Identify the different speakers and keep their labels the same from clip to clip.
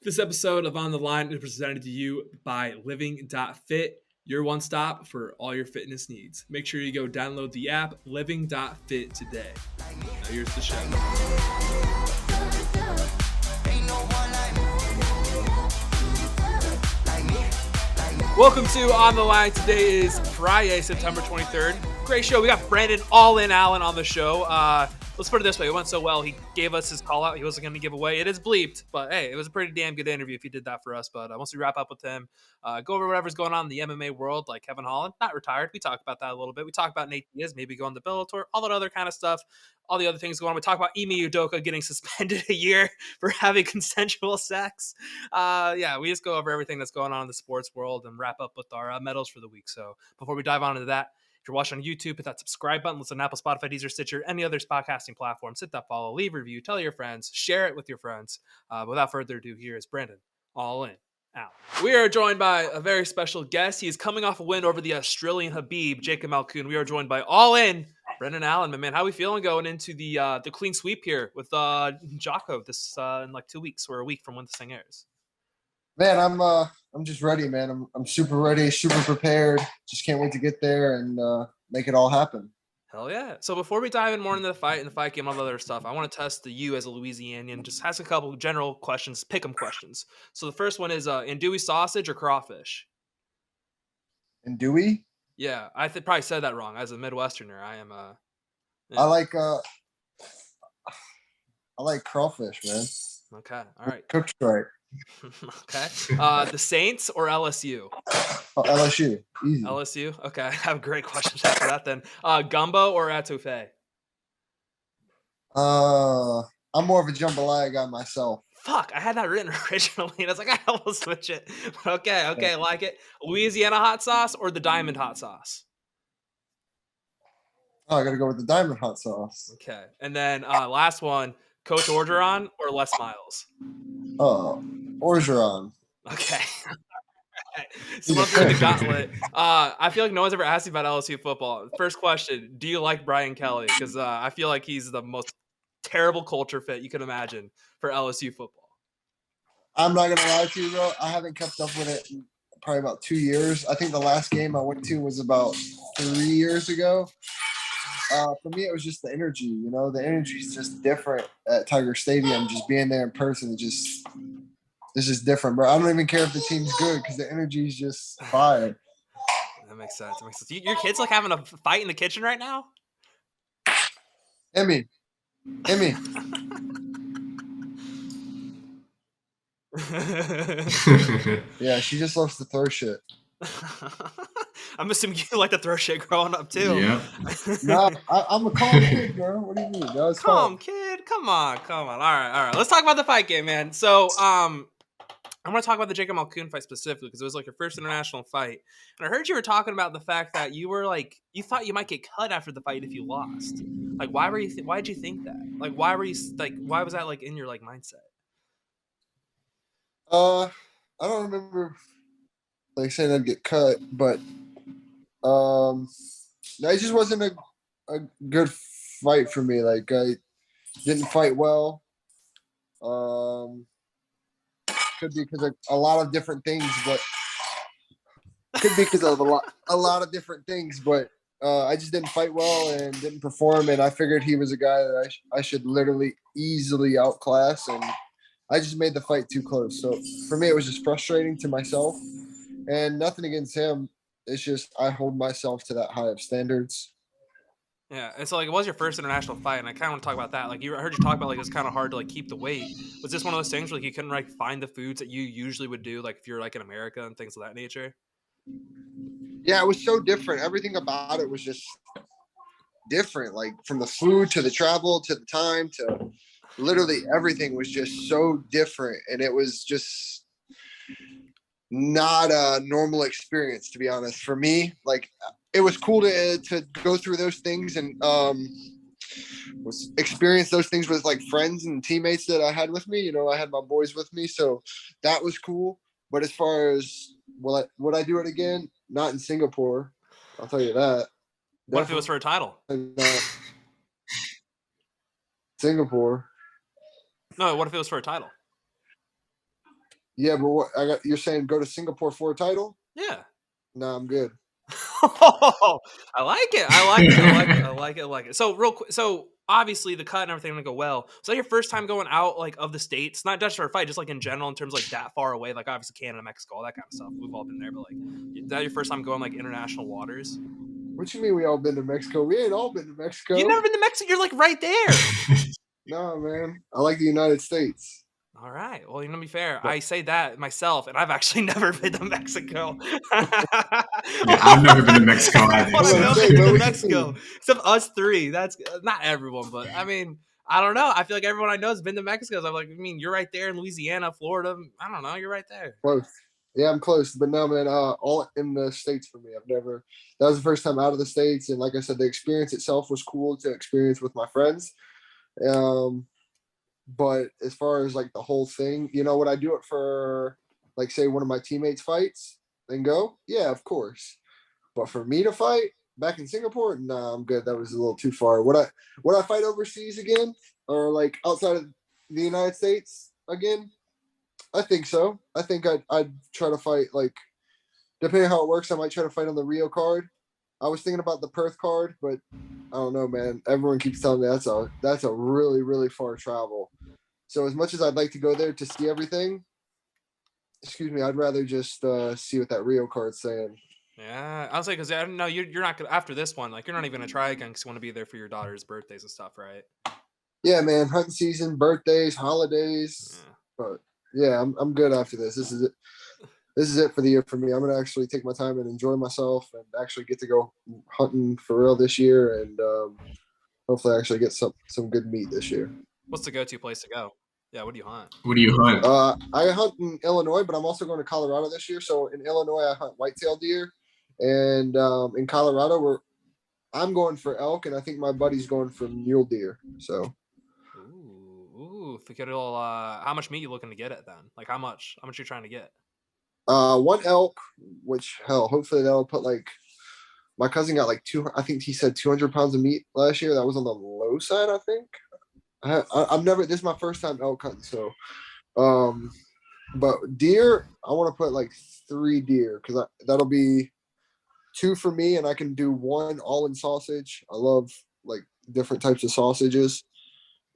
Speaker 1: This episode of On the Line is presented to you by Living.fit, your one stop for all your fitness needs. Make sure you go download the app Living.fit today. Now here's the show. Welcome to On the Line. Today is Friday, September 23rd. Great show. We got Brandon All In Allen on the show. Let's put it this way. It went so well. He gave us his call out. He wasn't going to give away. It is bleeped, but hey, it was a pretty damn good interview if he did that for us. But once we wrap up with him, go over whatever's going on in the MMA world, like Kevin Holland, not retired. We talk about that a little bit. We talk about Nate Diaz, maybe going to Bellator, all that other kind of stuff, all the other things going on. We talk about Ime Udoka getting suspended a year for having consensual sex. We just go over everything that's going on in the sports world and wrap up with our medals for the week. So before we dive on into that, if you're watching on YouTube, hit that subscribe button. Listen on Apple, Spotify, Deezer, Stitcher, any other podcasting platform. Hit that follow, leave a review, tell your friends, share it with your friends. Without further ado, here is Brandon All In Out. We are joined by a very special guest. He is coming off a win over the Australian Habib, Jacob Malkoun. We are joined by All In Brandon Allen. My man, how are we feeling going into the clean sweep here with Jotko this in like 2 weeks or a week from when this thing airs?
Speaker 2: Man, I'm just ready, man. I'm super ready, super prepared. Just can't wait to get there and make it all happen.
Speaker 1: Hell yeah. So before we dive in more into the fight and the fight game and all the other stuff, I want to test you as a Louisianian. Just ask a couple general questions, pick 'em questions. So the first one is andouille sausage or crawfish?
Speaker 2: Andouille?
Speaker 1: Yeah, I probably said that wrong. As a Midwesterner, I am
Speaker 2: yeah. I like crawfish, man.
Speaker 1: Okay, all right.
Speaker 2: Cooked right.
Speaker 1: Okay. The Saints or LSU?
Speaker 2: Oh, LSU. Easy.
Speaker 1: LSU? Okay. I have great questions after that then. Gumbo or etouffee?
Speaker 2: I'm more of a jambalaya guy myself.
Speaker 1: Fuck, I had that written originally, and I was like, I will switch it. But okay, like it. Louisiana hot sauce or the Diamond hot sauce?
Speaker 2: Oh, I got to go with the Diamond hot sauce.
Speaker 1: Okay. And then last one, Coach Orgeron or Les Miles?
Speaker 2: Oh, Orgeron.
Speaker 1: Okay. So let's do the gauntlet. I feel like no one's ever asked you about LSU football. First question, do you like Brian Kelly? Because I feel like he's the most terrible culture fit you could imagine for LSU football.
Speaker 2: I'm not going to lie to you, bro. I haven't kept up with it in probably about 2 years. I think the last game I went to was about 3 years ago. For me, it was just the energy. You know, the energy is just different at Tiger Stadium. Just being there in person, it's just different, bro. I don't even care if the team's good because the energy is just fire.
Speaker 1: That makes sense. Your kid's like having a fight in the kitchen right now?
Speaker 2: Emmy. Yeah, she just loves to throw shit.
Speaker 1: I'm assuming you like to throw shit growing up too.
Speaker 2: Yeah. No, I'm a calm kid, girl. What do you mean? No,
Speaker 1: calm kid. Come on. All right. Let's talk about the fight game, man. So, I'm going to talk about the Jacob Malkoun fight specifically because it was like your first international fight. And I heard you were talking about the fact that you were like, you thought you might get cut after the fight if you lost. Like, why did you think that? Like, why was that like in your like mindset?
Speaker 2: I don't remember like saying I'd get cut, but it just wasn't a good fight for me. Like I didn't fight well. Could be because of a lot of different things, but I just didn't fight well and didn't perform. And I figured he was a guy that I should literally easily outclass, and I just made the fight too close. So for me, it was just frustrating to myself, and nothing against him. It's just I hold myself to that high of standards.
Speaker 1: Yeah, and so like it was your first international fight, and I kind of want to talk about that. Like I heard you talk about like it's kind of hard to like keep the weight. Was this one of those things where like you couldn't like find the foods that you usually would do, like if you're like in America and things of that nature?
Speaker 2: Yeah, it was so different. Everything about it was just different. Like from the food to the travel to the time to literally everything was just so different, and it was just not a normal experience, to be honest. For me, like it was cool to go through those things and experience those things with like friends and teammates that I had with me. You know, I had my boys with me, so that was cool. But as far as would I do it again? Not in Singapore, I'll tell you that.
Speaker 1: What if it was for a title?
Speaker 2: Singapore.
Speaker 1: No, what if it was for a title?
Speaker 2: Yeah, but you're saying go to Singapore for a title?
Speaker 1: Yeah.
Speaker 2: No, I'm good.
Speaker 1: I like it. I like it. I like it. I like it. I like it. So real quick. So obviously the cut and everything gonna go well. So your first time going out like of the states, not just for a fight, just like in general in terms of like that far away, like obviously Canada, Mexico, all that kind of stuff. We've all been there, but like is that your first time going like international waters?
Speaker 2: What you mean we all been to Mexico? We ain't all been to Mexico.
Speaker 1: You've never been to Mexico? You're like right there.
Speaker 2: No, man. I like the United States.
Speaker 1: All right. Well, to be fair, I say that myself, and I've actually never been to Mexico.
Speaker 3: Yeah, I've never been to Mexico either.
Speaker 1: Well, I've
Speaker 2: Well,
Speaker 1: never
Speaker 2: say,
Speaker 1: been
Speaker 2: bro,
Speaker 1: to
Speaker 2: we
Speaker 1: Mexico,
Speaker 2: can-
Speaker 1: except us three. That's not everyone, but I mean, I don't know. I feel like everyone I know has been to Mexico. So I'm like, I mean, you're right there in Louisiana, Florida. I don't know. You're right there.
Speaker 2: Close. Yeah, I'm close. But no, man, all in the States for me. That was the first time out of the States. And like I said, the experience itself was cool to experience with my friends. But as far as like the whole thing, would I do it for like say one of my teammates fights and go? Yeah, of course. But for me to fight back in Singapore, nah, I'm good. That was a little too far. Would I fight overseas again or like outside of the United States again? I think so. I think I'd try to fight like depending on how it works. I might try to fight on the Rio card. I was thinking about the Perth card, but I don't know, man. Everyone keeps telling me that's a really really far travel. So as much as I'd like to go there to see everything, I'd rather just see what that Rio card's saying.
Speaker 1: Yeah, I was like, because I don't know, you're not gonna after this one, like you're not even gonna try again because you want to be there for your daughter's birthdays and stuff, right?
Speaker 2: Yeah, man. Hunting season, birthdays, holidays.
Speaker 1: Yeah.
Speaker 2: But yeah, I'm good after this. This is it. This is it for the year for me. I'm gonna actually take my time and enjoy myself, and actually get to go hunting for real this year, and hopefully actually get some good meat this year.
Speaker 1: What's the go-to place to go? Yeah, what do you hunt?
Speaker 3: What do you hunt?
Speaker 2: I hunt in Illinois, but I'm also going to Colorado this year. So in Illinois, I hunt whitetail deer, and in Colorado, I'm going for elk, and I think my buddy's going for mule deer. So.
Speaker 1: Ooh, if we get a little, how much meat you looking to get it then? Like how much you're trying to get?
Speaker 2: One elk, which hell, hopefully that'll put like. My cousin got like I think he said 200 pounds of meat last year. That was on the low side, I think. I've never. This is my first time elk hunting, so. But deer, I want to put like 3 deer because that'll be 2 for me, and I can do 1 all-in sausage. I love like different types of sausages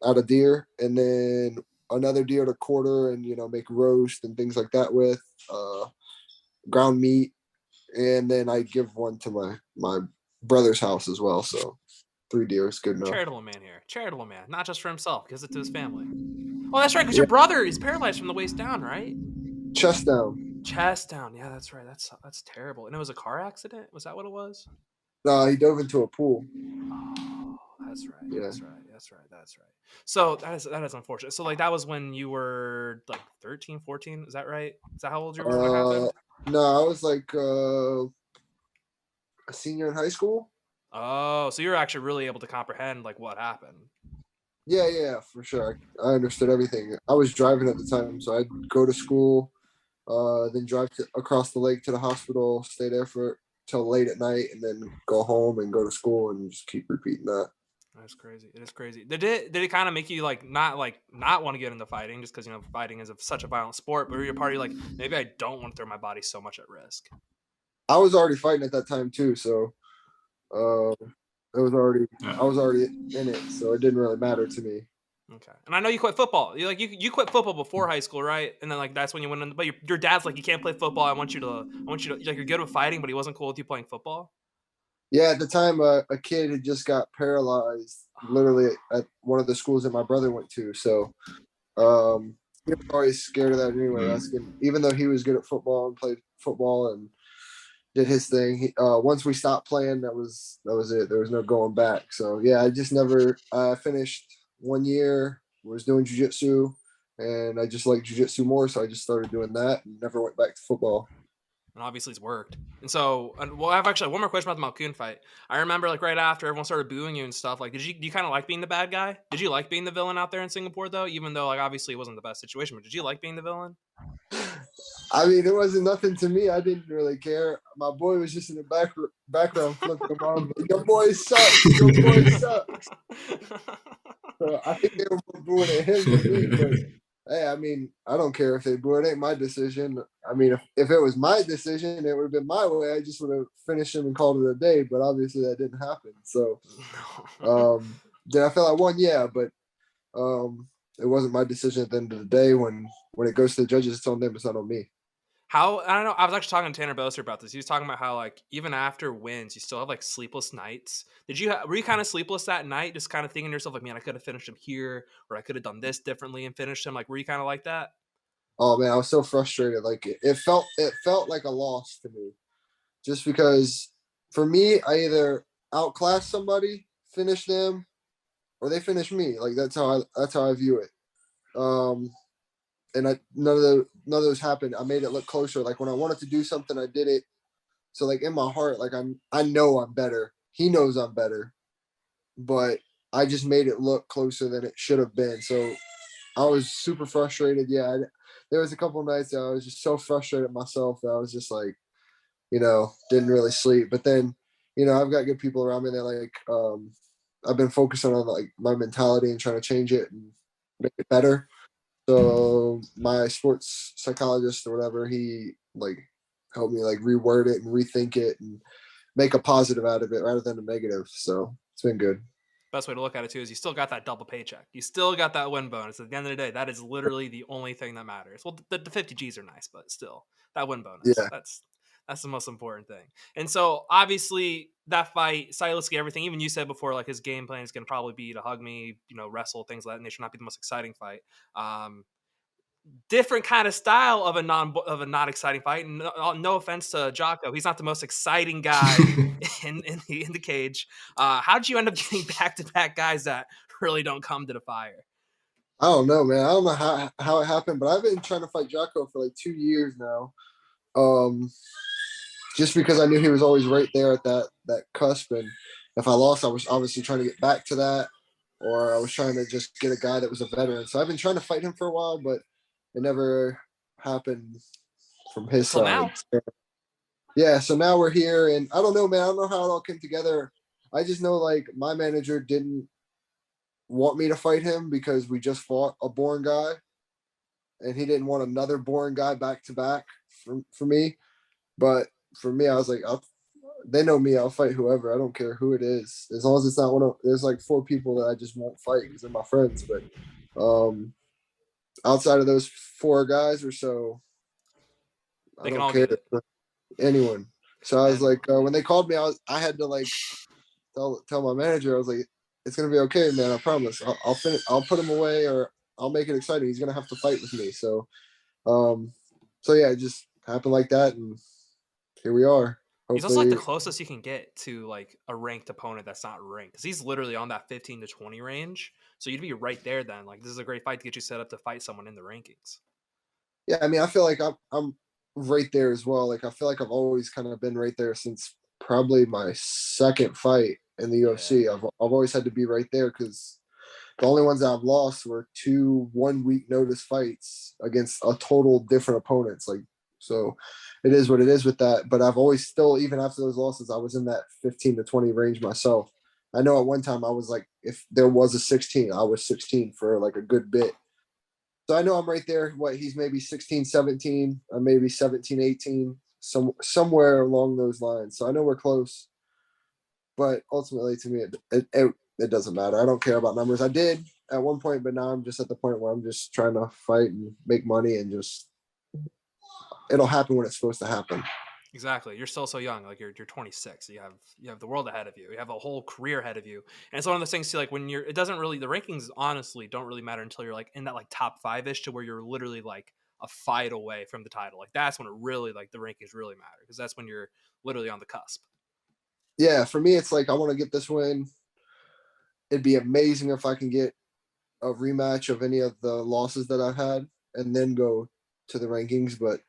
Speaker 2: out of deer, and then another deer to quarter and make roast and things like that with ground meat, and then I give 1 to my brother's house as well. So 3 deer is good enough.
Speaker 1: Charitable man here, charitable man, not just for himself, gives it to his family. Oh, that's right, because your brother is paralyzed from the waist down, right?
Speaker 2: Chest down.
Speaker 1: Chest down. Yeah, that's right. That's terrible. And it was a car accident. Was that what it was?
Speaker 2: No, he dove into a pool.
Speaker 1: Oh, that's right.
Speaker 2: Yeah.
Speaker 1: That's right. So that is unfortunate. So like that was when you were like 13, 14. Is that right? Is that how old you were when it happened?
Speaker 2: No, I was like a senior in high school.
Speaker 1: Oh, so you were actually really able to comprehend like what happened.
Speaker 2: Yeah, for sure. I understood everything. I was driving at the time, so I'd go to school, then drive across the lake to the hospital, stay there till late at night, and then go home and go to school and just keep repeating that.
Speaker 1: That's crazy. It is crazy. Did it kind of make you not want to get into fighting just because fighting is such a violent sport? But were you a party like maybe I don't want to throw my body so much at risk?
Speaker 2: I was already fighting at that time too, so I was already in it, so it didn't really matter to me.
Speaker 1: Okay, and I know you quit football. You quit football before high school, right? And then like that's when you went in. But your dad's like, you can't play football. I want you to like you're good with fighting, but he wasn't cool with you playing football.
Speaker 2: Yeah, at the time, a kid had just got paralyzed, literally at one of the schools that my brother went to. So, he was always scared of that anyway. Even though he was good at football and played football and did his thing. Once we stopped playing, that was it. There was no going back. So yeah, I just never. I finished 1 year, was doing jiu-jitsu, and I just liked jiu-jitsu more, so I just started doing that and never went back to football.
Speaker 1: And obviously it's worked. And so, I have actually one more question about the Malkoon fight. I remember like right after everyone started booing you and stuff. Like, do you kind of like being the bad guy? Did you like being the villain out there in Singapore though? Even though like obviously it wasn't the best situation, but did you like being the villain?
Speaker 2: I mean, it wasn't nothing to me. I didn't really care. My boy was just in the background flipping them on. Your boy sucks. Your boy sucks. So I think they were more booing at him than me. Hey, I mean, I don't care if they boo. It ain't my decision. I mean, if it was my decision, it would have been my way. I just would have finished him and called it a day. But obviously, that didn't happen. So, did I feel I won? Yeah, but it wasn't my decision at the end of the day. When it goes to the judges, it's on them. It's not on me.
Speaker 1: How I don't know. I was actually talking to Tanner Boser about this. He was talking about how like even after wins, you still have like sleepless nights. Were you kind of sleepless that night, just kind of thinking to yourself like, man, I could have finished him here, or I could have done this differently and finished him? Like, were you kind of like that?
Speaker 2: Oh man, I was so frustrated. Like it felt like a loss to me, just because for me, I either outclassed somebody, finished them, or they finished me. Like that's how I view it. Um, and none of those happened. I made it look closer. Like when I wanted to do something, I did it. So like in my heart, like I know I'm better. He knows I'm better, but I just made it look closer than it should have been. So I was super frustrated. Yeah, there was a couple of nights that I was just so frustrated at myself that I was just like, didn't really sleep. But then, I've got good people around me that like, I've been focusing on like my mentality and trying to change it and make it better. So my sports psychologist or whatever, he like helped me like reword it and rethink it and make a positive out of it rather than a negative. So it's been good.
Speaker 1: Best way to look at it too is you still got that double paycheck. You still got that win bonus. At the end of the day, that is literally the only thing that matters. Well, the 50 G's are nice, but still, that win bonus.
Speaker 2: Yeah.
Speaker 1: That's the most important thing. And so obviously that fight, stylistically, everything, even you said before, like his game plan is going to probably be to hug me, wrestle, things like that. And they should not be the most exciting fight. Different kind of style of a not exciting fight. No offense to Jocko, he's not the most exciting guy in the cage. How did you end up getting back to back guys that really don't come to the fire?
Speaker 2: I don't know, man. I don't know how it happened, but I've been trying to fight Jocko for like 2 years now. Just because I knew he was always right there at that cusp, and if I lost, I was obviously trying to get back to that, or I was trying to just get a guy that was a veteran. So I've been trying to fight him for a while, but it never happened from his
Speaker 1: Until
Speaker 2: side.
Speaker 1: now.
Speaker 2: So, yeah, so now we're here, and I don't know, man. I don't know how it all came together. I just know like my manager didn't want me to fight him because we just fought a boring guy, and he didn't want another boring guy back to back for me. But for me, I was like, they know me. I'll fight whoever. I don't care who it is, as long as it's not one of. There's like 4 people that I just won't fight because they're my friends. But outside of those 4 guys or so,
Speaker 1: They
Speaker 2: I
Speaker 1: can
Speaker 2: don't
Speaker 1: all
Speaker 2: care
Speaker 1: get it.
Speaker 2: anyone. So I was like, when they called me, I had to like tell my manager. I was like, it's gonna be okay, man. I promise. I'll finish. I'll put him away, or I'll make it exciting. He's gonna have to fight with me. So yeah, it just happened like that, and here we are.
Speaker 1: He's also like the
Speaker 2: Hopefully,
Speaker 1: closest you can get to like a ranked opponent that's not ranked, because he's literally on that 15 to 20 range. So you'd be right there then. Like this is a great fight to get you set up to fight someone in the rankings.
Speaker 2: yeah. I mean, I feel like I'm right there as well. Like I feel like I've always kind of been right there since probably my second fight in the UFC. I've always had to be right there because the only ones that I've lost were 2 1 week notice fights against a total different opponents. Like, so it is what it is with that. But I've always still, even after those losses, I was in that 15 to 20 range myself. I know at one time I was like, if there was a 16, I was 16 for like a good bit. So I know I'm right there. What, he's maybe 16, 17, or maybe 17, 18, somewhere along those lines. So I know we're close. But ultimately, to me, it doesn't matter. I don't care about numbers. I did at one point, but now I'm just at the point where I'm just trying to fight and make money, and just it'll happen when it's supposed to happen.
Speaker 1: Exactly. You're still so young. Like you're 26. You have the world ahead of you. You have a whole career ahead of you. And it's one of those things too, like when it doesn't really, the rankings honestly don't really matter until you're like in that like top 5-ish to where you're literally like a fight away from the title. Like that's when it really, like the rankings really matter, because that's when you're literally on the cusp.
Speaker 2: Yeah, for me, it's like I want to get this win. It'd be amazing if I can get a rematch of any of the losses that I've had and then go to the rankings. But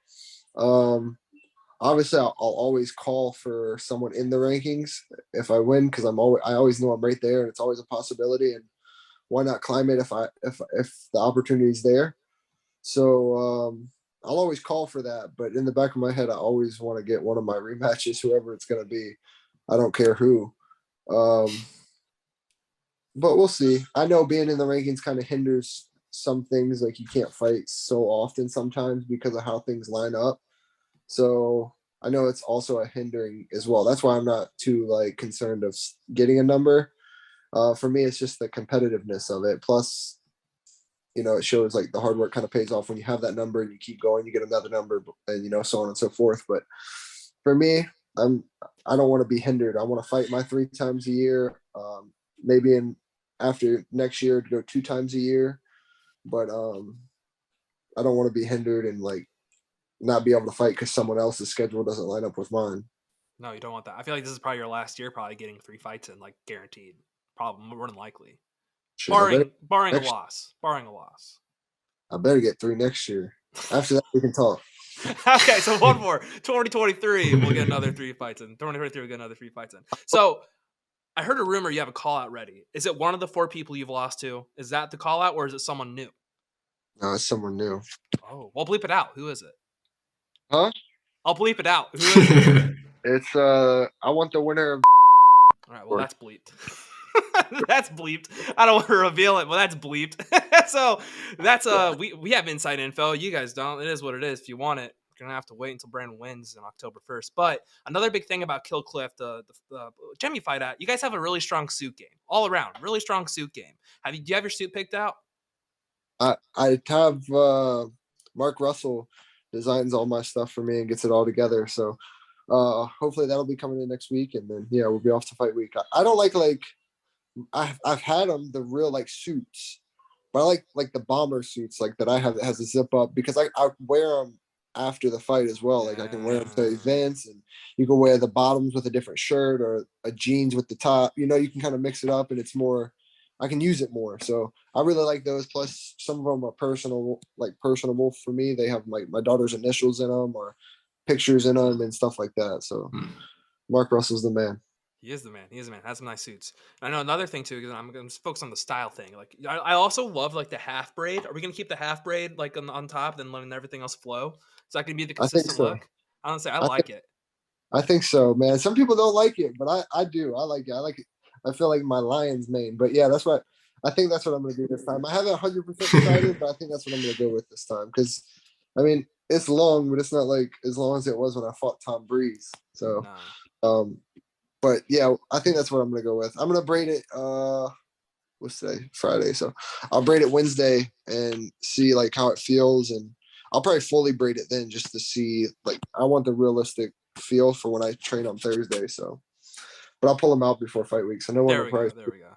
Speaker 2: obviously, I'll always call for someone in the rankings if I win, because I always know I'm right there, and it's always a possibility. And why not climb it if the opportunity's there? So I'll always call for that. But in the back of my head, I always want to get one of my rematches, whoever it's going to be. I don't care who. But we'll see. I know being in the rankings kind of hinders some things like you can't fight so often sometimes because of how things line up. So I know it's also a hindering as well. That's why I'm not too like concerned of getting a number. For me, it's just the competitiveness of it. Plus, it shows like the hard work kind of pays off when you have that number and you keep going, you get another number, and so on and so forth. But for me, I don't want to be hindered. I want to fight my 3 times a year. Maybe after next year to go 2 times a year, but I don't want to be hindered and like not be able to fight because someone else's schedule doesn't line up with mine.
Speaker 1: No, you don't want that. I feel like this is probably your last year, probably getting 3 fights in, like guaranteed. Probably more than likely. Barring a loss.
Speaker 2: I better get 3 next year. After that, we can talk.
Speaker 1: Okay, so one more. 2023, we'll get another 3 fights in. 2023, we'll get another 3 fights in. So I heard a rumor you have a call out ready. Is it one of the 4 people you've lost to? Is that the call out, or is it someone new?
Speaker 2: No, it's someone new.
Speaker 1: Oh, well, bleep it out. Who is it?
Speaker 2: Huh?
Speaker 1: I'll bleep it out. Who is it?
Speaker 2: It's I want the winner of.
Speaker 1: All right, well, that's bleeped. That's bleeped. I don't want to reveal it, but that's bleeped. So that's we have inside info. You guys don't. It is what it is. If you want it, you're gonna have to wait until Brandon wins on October 1st. But another big thing about Kill Cliff, the gym you fight at, you guys have a really strong suit game all around. Really strong suit game. Do you have your suit picked out?
Speaker 2: I have Mark Russell designs all my stuff for me and gets it all together. So hopefully that'll be coming in next week, and then we'll be off to fight week. I don't like I've had them, the real like suits, but I like the bomber suits like that I have that has a zip up because I wear them after the fight as well. Like I can wear them to events, and you can wear the bottoms with a different shirt or a jeans with the top. You can kind of mix it up, and it's more. I can use it more. So I really like those. Plus, some of them are personable for me. They have like my daughter's initials in them or pictures in them and stuff like that. So Mark Russell's the man.
Speaker 1: He is the man. Has some nice suits. And I know another thing too, because I'm going to focus on the style thing. Like I also love like the half braid. Are we going to keep the half braid like on top, then letting everything else flow? Is that going to be the consistent look? I don't say I like it.
Speaker 2: I think so, man. Some people don't like it, but I do. I like it. I like it. I feel like my lion's mane. But yeah, that's what I'm going to do this time. I haven't 100% decided, but I think that's what I'm going to go with this time. Because, I mean, it's long, but it's not like as long as it was when I fought Tom Breeze. So, but yeah, I think that's what I'm going to go with. I'm going to braid it, what's today? Friday. So I'll braid it Wednesday and see like how it feels. And I'll probably fully braid it then just to see, like, I want the realistic feel for when I train on Thursday. So, but I'll pull them out before fight week. So no one will probably.
Speaker 1: There we go.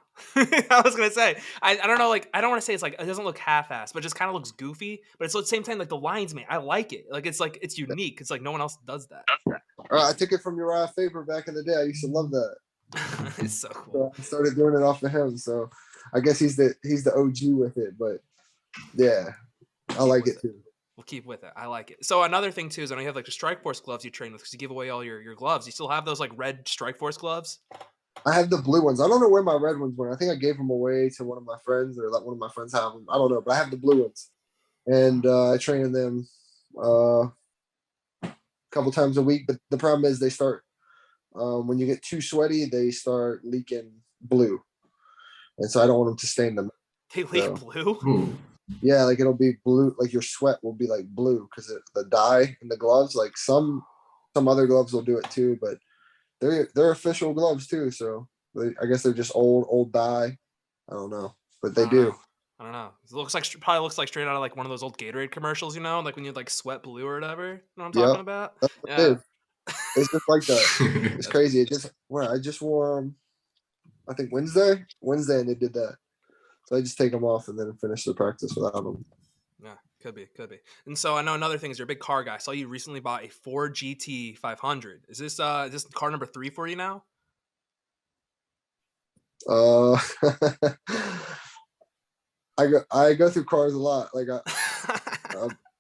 Speaker 1: I was gonna say, I don't know, like I don't want to say it's like it doesn't look half-assed, but it just kind of looks goofy. But it's at the same time like the lion's mane. I like it. Like it's unique. It's like no one else does that.
Speaker 2: I took it from Uriah Faber back in the day. I used to love that.
Speaker 1: It's so cool.
Speaker 2: So I started doing it off of him. So I guess he's the OG with it. But yeah, I like it too.
Speaker 1: We'll keep with it. I like it. So another thing too is I know you have like the Strikeforce gloves you train with because you give away all your gloves. You still have those like red Strikeforce gloves?
Speaker 2: I have the blue ones. I don't know where my red ones went. I think I gave them away to one of my friends or let one of my friends have them. I don't know, but I have the blue ones. And I train in them a couple times a week. But the problem is they start, when you get too sweaty, they start leaking blue. And so I don't want them to stain them.
Speaker 1: They leak blue?
Speaker 2: Yeah, like it'll be blue. Like your sweat will be like blue because the dye in the gloves. Like some other gloves will do it too, but they're official gloves too. So I guess they're just old dye. I don't know, but they do.
Speaker 1: I don't know. It probably looks like straight out of like one of those old Gatorade commercials, like when you like sweat blue or whatever. You know what I'm talking about?
Speaker 2: That's what it is. It's just like that. It's crazy. I just wore I think Wednesday, and they did that. So I just take them off and then finish the practice without them.
Speaker 1: Yeah, could be. And so I know another thing is you're a big car guy. I saw you recently bought a Ford GT 500. Is this car number 3 for you now?
Speaker 2: I go through cars a lot. Like I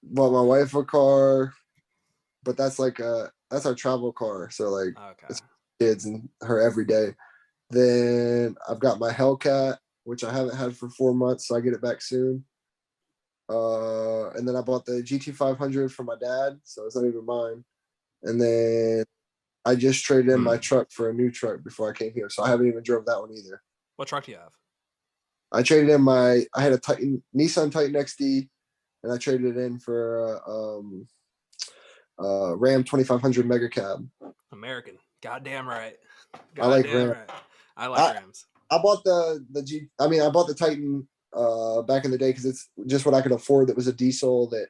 Speaker 2: bought my wife a car, but that's our travel car. So like it's kids and her every day. Then I've got my Hellcat, which I haven't had for 4 months, so I get it back soon. And then I bought the GT500 for my dad, so it's not even mine. And then I just traded in my truck for a new truck before I came here, so I haven't even drove that one either.
Speaker 1: What truck do you have?
Speaker 2: I traded in I had a Nissan Titan XD, and I traded it in for Ram 2500 Mega Cab.
Speaker 1: American. Goddamn right.
Speaker 2: I like
Speaker 1: Goddamn
Speaker 2: Ram.
Speaker 1: right. I like Rams.
Speaker 2: I bought I bought the Titan back in the day because it's just what I could afford. That was a diesel that,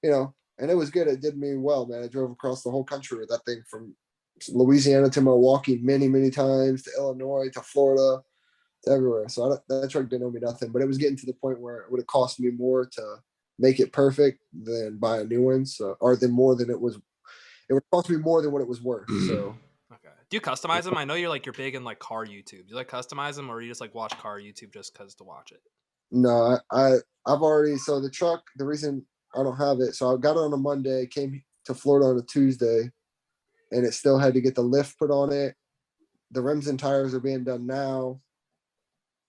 Speaker 2: and it was good. It did me well, man. I drove across the whole country with that thing from Louisiana to Milwaukee many, many times, to Illinois, to Florida, to everywhere. So that truck didn't owe me nothing, but it was getting to the point where it would have cost me more to make it perfect than buy a new one. So, or than more than it would cost me more than what it was worth. So.
Speaker 1: Okay. Do you customize them? I know you're big in like car YouTube. Do you customize them, or you just watch car YouTube just because to watch it?
Speaker 2: No, I've already. So the truck, the reason I don't have it, so I got it on a Monday, came to Florida on a Tuesday, and it still had to get the lift put on it. The rims and tires are being done now.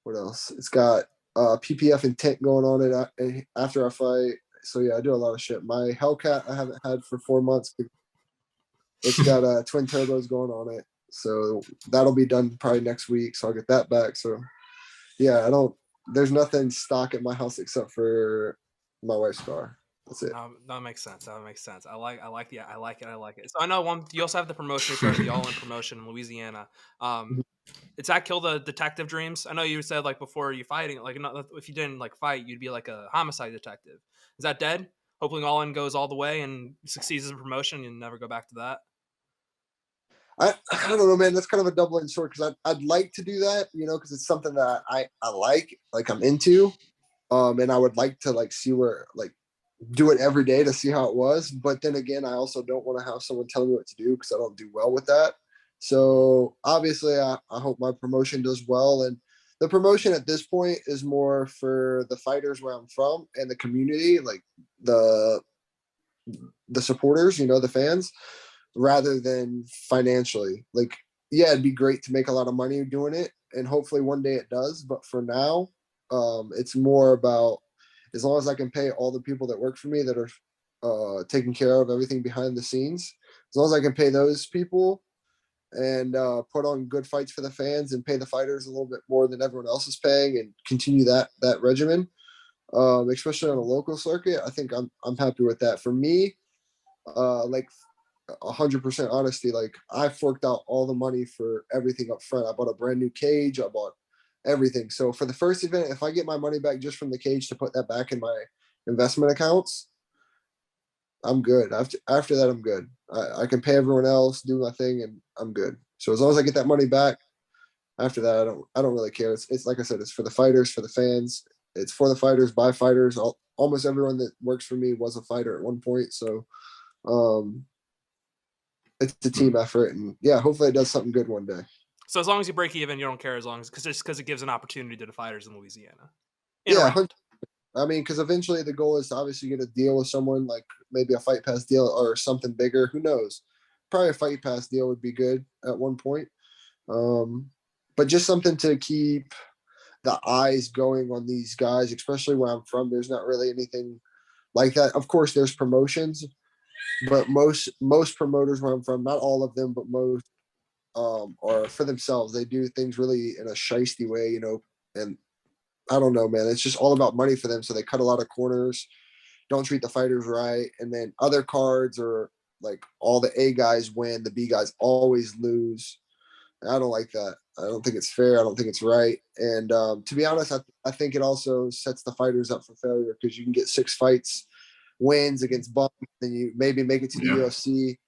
Speaker 2: What else? It's got PPF and tint going on it after I fight. So yeah, I do a lot of shit. My Hellcat I haven't had for 4 months. It's got twin turbos going on it. So that'll be done probably next week. So I'll get that back. So yeah, there's nothing stock at my house except for my wife's car. That's it.
Speaker 1: That makes sense. That makes sense. I like it. So I know you also have the promotion. You started the All In promotion in Louisiana. Did that kill the detective dreams? I know you said before you fighting, if you didn't fight, you'd be like a homicide detective. Is that dead? Hopefully All In goes all the way and succeeds as a promotion and never go back to that.
Speaker 2: I don't know, man. That's kind of a double-edged sword because I'd like to do that, because it's something that I like I'm into, and I would like to see where do it every day to see how it was. But then again, I also don't want to have someone telling me what to do because I don't do well with that. So obviously, I hope my promotion does well, and the promotion at this point is more for the fighters where I'm from and the community, the supporters, the fans, rather than financially. Yeah, it'd be great to make a lot of money doing it, and hopefully one day it does. But for now, it's more about as long as I can pay all the people that work for me that are taking care of everything behind the scenes. As long as I can pay those people and put on good fights for the fans and pay the fighters a little bit more than everyone else is paying and continue that regimen, especially on a local circuit, I think I'm happy with that. For me, 100% honesty, I forked out all the money for everything up front. I bought a brand new cage. I bought everything. So for the first event, if I get my money back just from the cage to put that back in my investment accounts, I'm good. After that, I'm good. I can pay everyone else, do my thing, and I'm good. So as long as I get that money back, after that, I don't really care. It's like I said, it's for the fighters, for the fans. It's for the fighters, by fighters. Almost everyone that works for me was a fighter at one point. So, it's a team effort, and yeah, hopefully it does something good one day.
Speaker 1: So as long as you break even, you don't care, as long as because it gives an opportunity to the fighters in Louisiana.
Speaker 2: Yeah, I mean, because eventually the goal is to obviously get a deal with someone, maybe a Fight Pass deal or something bigger. Who knows? Probably a Fight Pass deal would be good at one point. But just something to keep the eyes going on these guys, especially where I'm from. There's not really anything like that. Of course, there's promotions, but most promoters where I'm from, not all of them, but most, are for themselves. They do things really in a shiesty way, and I don't know, man. It's just all about money for them. So they cut a lot of corners, don't treat the fighters right, and then other cards are all the A guys win, the B guys always lose. I don't like that. I don't think it's fair. I don't think it's right. And to be honest, I think it also sets the fighters up for failure because you can get 6 fights wins against bums, then you maybe make it to the UFC,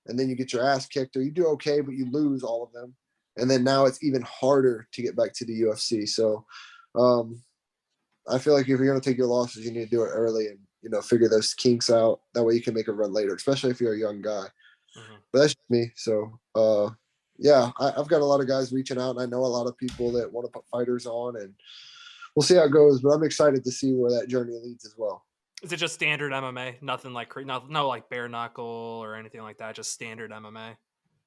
Speaker 2: and then you get your ass kicked, or you do okay, but you lose all of them. And then now it's even harder to get back to the UFC. So I feel like if you're going to take your losses, you need to do it early and, figure those kinks out. That way you can make a run later, especially if you're a young guy. Mm-hmm. But that's just me. So, yeah, I've got a lot of guys reaching out, and I know a lot of people that want to put fighters on, and we'll see how it goes. But I'm excited to see where that journey leads as well.
Speaker 1: Is it just standard MMA? Nothing no bare knuckle or anything like that? Just standard MMA?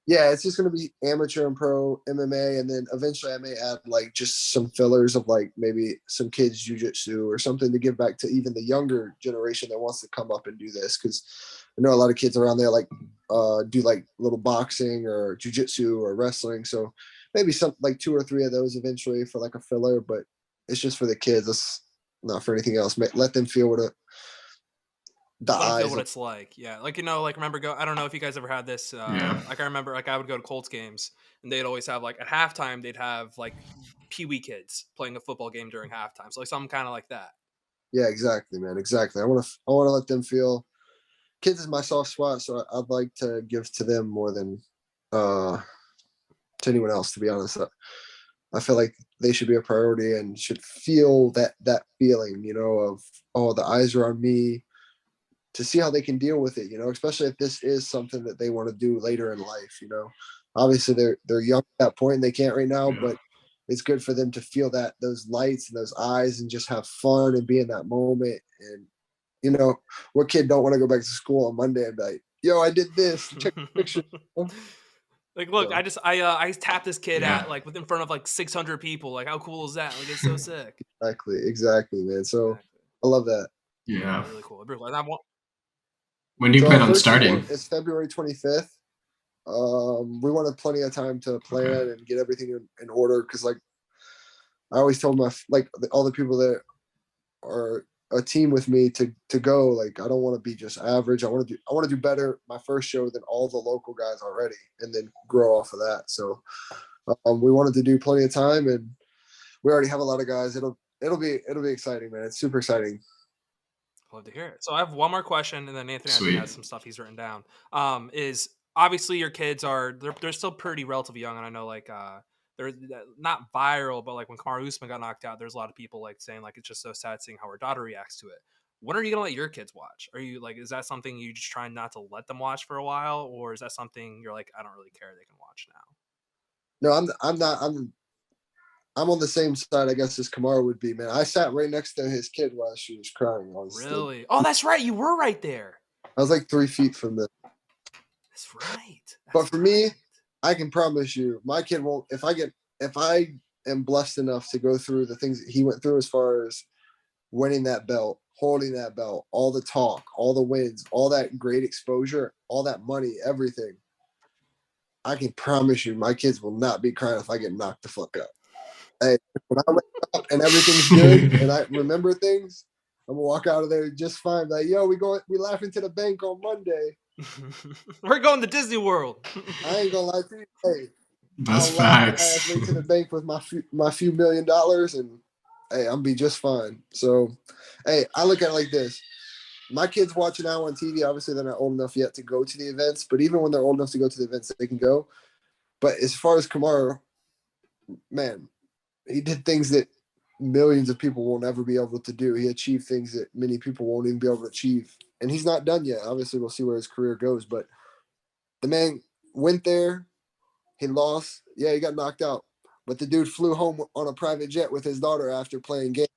Speaker 2: Yeah, it's just going to be amateur and pro MMA, and then eventually I may add just some fillers of maybe some kids jiu-jitsu or something to give back to even the younger generation that wants to come up and do this, because I know a lot of kids around there do little boxing or jiu-jitsu or wrestling. So maybe some 2 or 3 of those eventually for a filler. But it's just for the kids. It's not for anything else. Let them feel what the
Speaker 1: Let them
Speaker 2: eyes
Speaker 1: feel what
Speaker 2: of,
Speaker 1: it's like. Yeah. Like, remember I don't know if you guys ever had this.
Speaker 3: Yeah.
Speaker 1: Like I remember like I would go to Colts games and they'd always have like at halftime, they'd have like Pee-wee kids playing a football game during halftime. So like something kind of like that.
Speaker 2: yeah, exactly, man. Exactly. I want to let them feel kids is my soft spot. So I'd like to give to them more than, to anyone else, to be honest. I feel like they should be a priority and should feel that feeling, of, oh, the eyes are on me, to see how they can deal with it, especially if this is something that they want to do later in life. Obviously they're young at that point and they can't right now, but it's good for them to feel those lights and those eyes and just have fun and be in that moment. And what kid don't want to go back to school on Monday and be like, yo, I did this, check the picture.
Speaker 1: Like, look,
Speaker 2: So,
Speaker 1: I tapped this kid
Speaker 3: Yeah.
Speaker 1: at like in front of like 600 people. Like, how cool is that? Like, it's so sick.
Speaker 2: exactly, man. So
Speaker 1: Exactly.
Speaker 2: I love that.
Speaker 1: Yeah,
Speaker 3: Yeah.
Speaker 1: really cool. And I want,
Speaker 3: When do you
Speaker 2: So
Speaker 3: plan
Speaker 2: our
Speaker 3: on
Speaker 2: first
Speaker 3: starting?
Speaker 2: event is February 25th. We wanted plenty of time to plan
Speaker 3: Okay.
Speaker 2: and get everything in order, because like I always told all the people that are a team with me to go, like I don't want to be just average. I want to do better my first show than all the local guys already, and then grow off of that. So we wanted to do plenty of time, and we already have a lot of guys. It'll be exciting, man. It's super exciting.
Speaker 1: love to hear it. So I have one more question, and then Anthony I think
Speaker 3: Sweet.
Speaker 1: has some stuff he's written down. Is obviously your kids they're still pretty relatively young, and I know like they're not viral, but like when Kamaru Usman got knocked out, there's a lot of people like saying like it's just so sad seeing how her daughter reacts to it. When are you gonna let your kids watch? Are you like, is that something you just try not to let them watch for a while, or is that something you're like, I don't really care, they can watch now?
Speaker 2: No, I'm not. I'm on the same side, I guess, as Kamara would be, man. I sat right next to his kid while she was crying.
Speaker 1: Really? Oh, that's right. You were right there.
Speaker 2: I was like 3 feet from them.
Speaker 1: That's right.
Speaker 2: But for me, I can promise you, my kid won't. If I am blessed enough to go through the things that he went through, as far as winning that belt, holding that belt, all the talk, all the wins, all that great exposure, all that money, everything, I can promise you, my kids will not be crying if I get knocked the fuck up. Hey, when I wake up and everything's good and I remember things, I'm gonna walk out of there just fine. Like, yo, we laughing to the bank on Monday.
Speaker 1: We're going to Disney World.
Speaker 2: I ain't gonna lie to you. Hey,
Speaker 3: That's
Speaker 2: I'll laugh my
Speaker 3: facts.
Speaker 2: ass right to the bank with my few $1 million, and hey, I'll be just fine. So, hey, I look at it like this. My kids watching now on TV, obviously they're not old enough yet to go to the events, but even when they're old enough to go to the events, they can go. But as far as Kamara, man, he did things that millions of people will never be able to do. He achieved things that many people won't even be able to achieve. And he's not done yet. Obviously, we'll see where his career goes. But the man went there. He lost. Yeah, he got knocked out. But the dude flew home on a private jet with his daughter after playing games.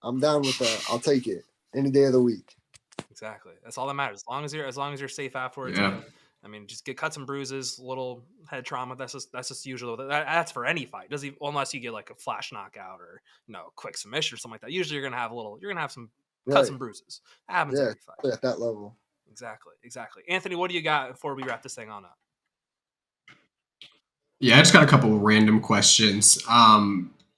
Speaker 2: I'm down with that. I'll take it any day of the week.
Speaker 1: Exactly. That's all that matters. As long as you're safe afterwards.
Speaker 3: Yeah.
Speaker 1: I mean, just get cuts and bruises, little head trauma. That's just usual. That's for any fight. Doesn't even, unless you get like a flash knockout or quick submission or something like that. Usually you're gonna have some cuts
Speaker 2: Right.
Speaker 1: and bruises. That happens
Speaker 2: Yeah,
Speaker 1: every fight.
Speaker 2: at that level.
Speaker 1: Exactly. Anthony, what do you got before we wrap this thing on up?
Speaker 3: Yeah, I just got a couple of random questions.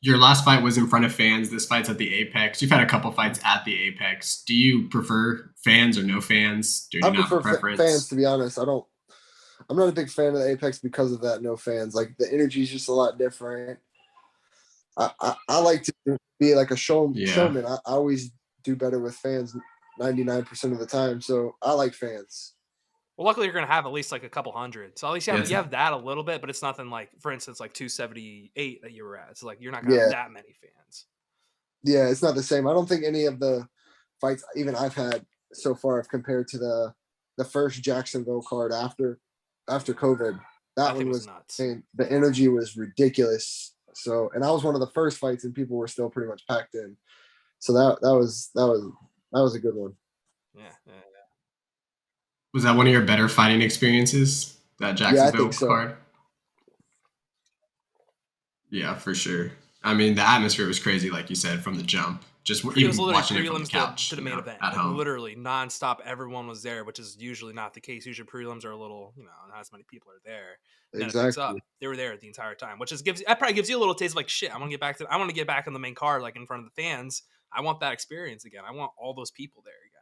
Speaker 3: Your last fight was in front of fans. This fight's at the Apex. You've had a couple fights at the Apex. Do you prefer fans or no fans? Do you
Speaker 2: I
Speaker 3: not have a
Speaker 2: prefer
Speaker 3: preference?
Speaker 2: fans, to be honest. I'm not a big fan of the Apex because of that. No fans. Like, the energy is just a lot different. I like to be like a showman. I always do better with fans 99% of the time. So I like fans.
Speaker 1: Well, luckily you're gonna have at least like a couple hundred. So at least you
Speaker 3: Yeah,
Speaker 1: have that a little bit, but it's nothing like, for instance, like 278 that you were at. So like you're not gonna have
Speaker 2: Yeah.
Speaker 1: that many fans.
Speaker 2: Yeah, it's not the same. I don't think any of the fights even I've had so far have compared to the first Jacksonville card after COVID. That
Speaker 1: thing
Speaker 2: one
Speaker 1: was
Speaker 2: was
Speaker 1: nuts.
Speaker 2: insane. The energy was ridiculous. So, and I was one of the first fights, and people were still pretty much packed in. So that was a good one.
Speaker 1: Yeah.
Speaker 3: Was that one of your better fighting experiences? That
Speaker 2: Yeah, I
Speaker 3: Jacksonville
Speaker 2: think so.
Speaker 3: card? Yeah, for sure. I mean, the atmosphere was crazy, like you said, from the jump. Just
Speaker 1: It was
Speaker 3: even
Speaker 1: literally
Speaker 3: watching it from the
Speaker 1: prelims
Speaker 3: couch,
Speaker 1: to the main event.
Speaker 3: at
Speaker 1: Like
Speaker 3: home.
Speaker 1: literally nonstop, everyone was there, which is usually not the case. Usually prelims are a little, not as many people are there. And then it picks up.
Speaker 2: Exactly.
Speaker 1: They were there the entire time, which is that probably gives you a little taste of like shit. I want to get back in the main card, like in front of the fans. I want that experience again. I want all those people there again.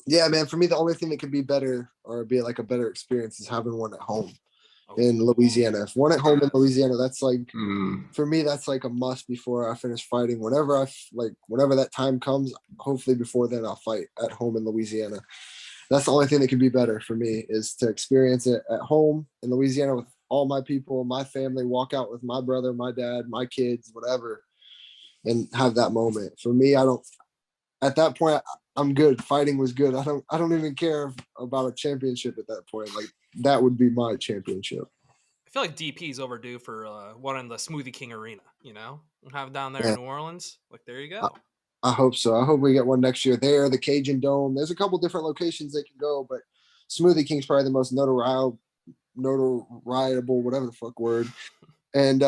Speaker 2: Yeah, man. For me, the only thing that could be better or be like a better experience is having one at home in Louisiana. If one at home in Louisiana, that's like for me, that's like a must before I finish fighting. Whenever that time comes, hopefully before then I'll fight at home in Louisiana. That's the only thing that could be better for me is to experience it at home in Louisiana with all my people, my family, walk out with my brother, my dad, my kids, whatever, and have that moment. For me, at that point, I'm good. Fighting was good. I don't even care about a championship at that point. Like that would be my championship.
Speaker 1: I feel like DP's overdue for one in the Smoothie King Arena. We'll have it down there
Speaker 2: Yeah.
Speaker 1: in New Orleans. Like there you go.
Speaker 2: I hope so. I hope we get one next year there. The Cajun Dome. There's a couple different locations they can go, but Smoothie King's probably the most notoriable, whatever the fuck word, and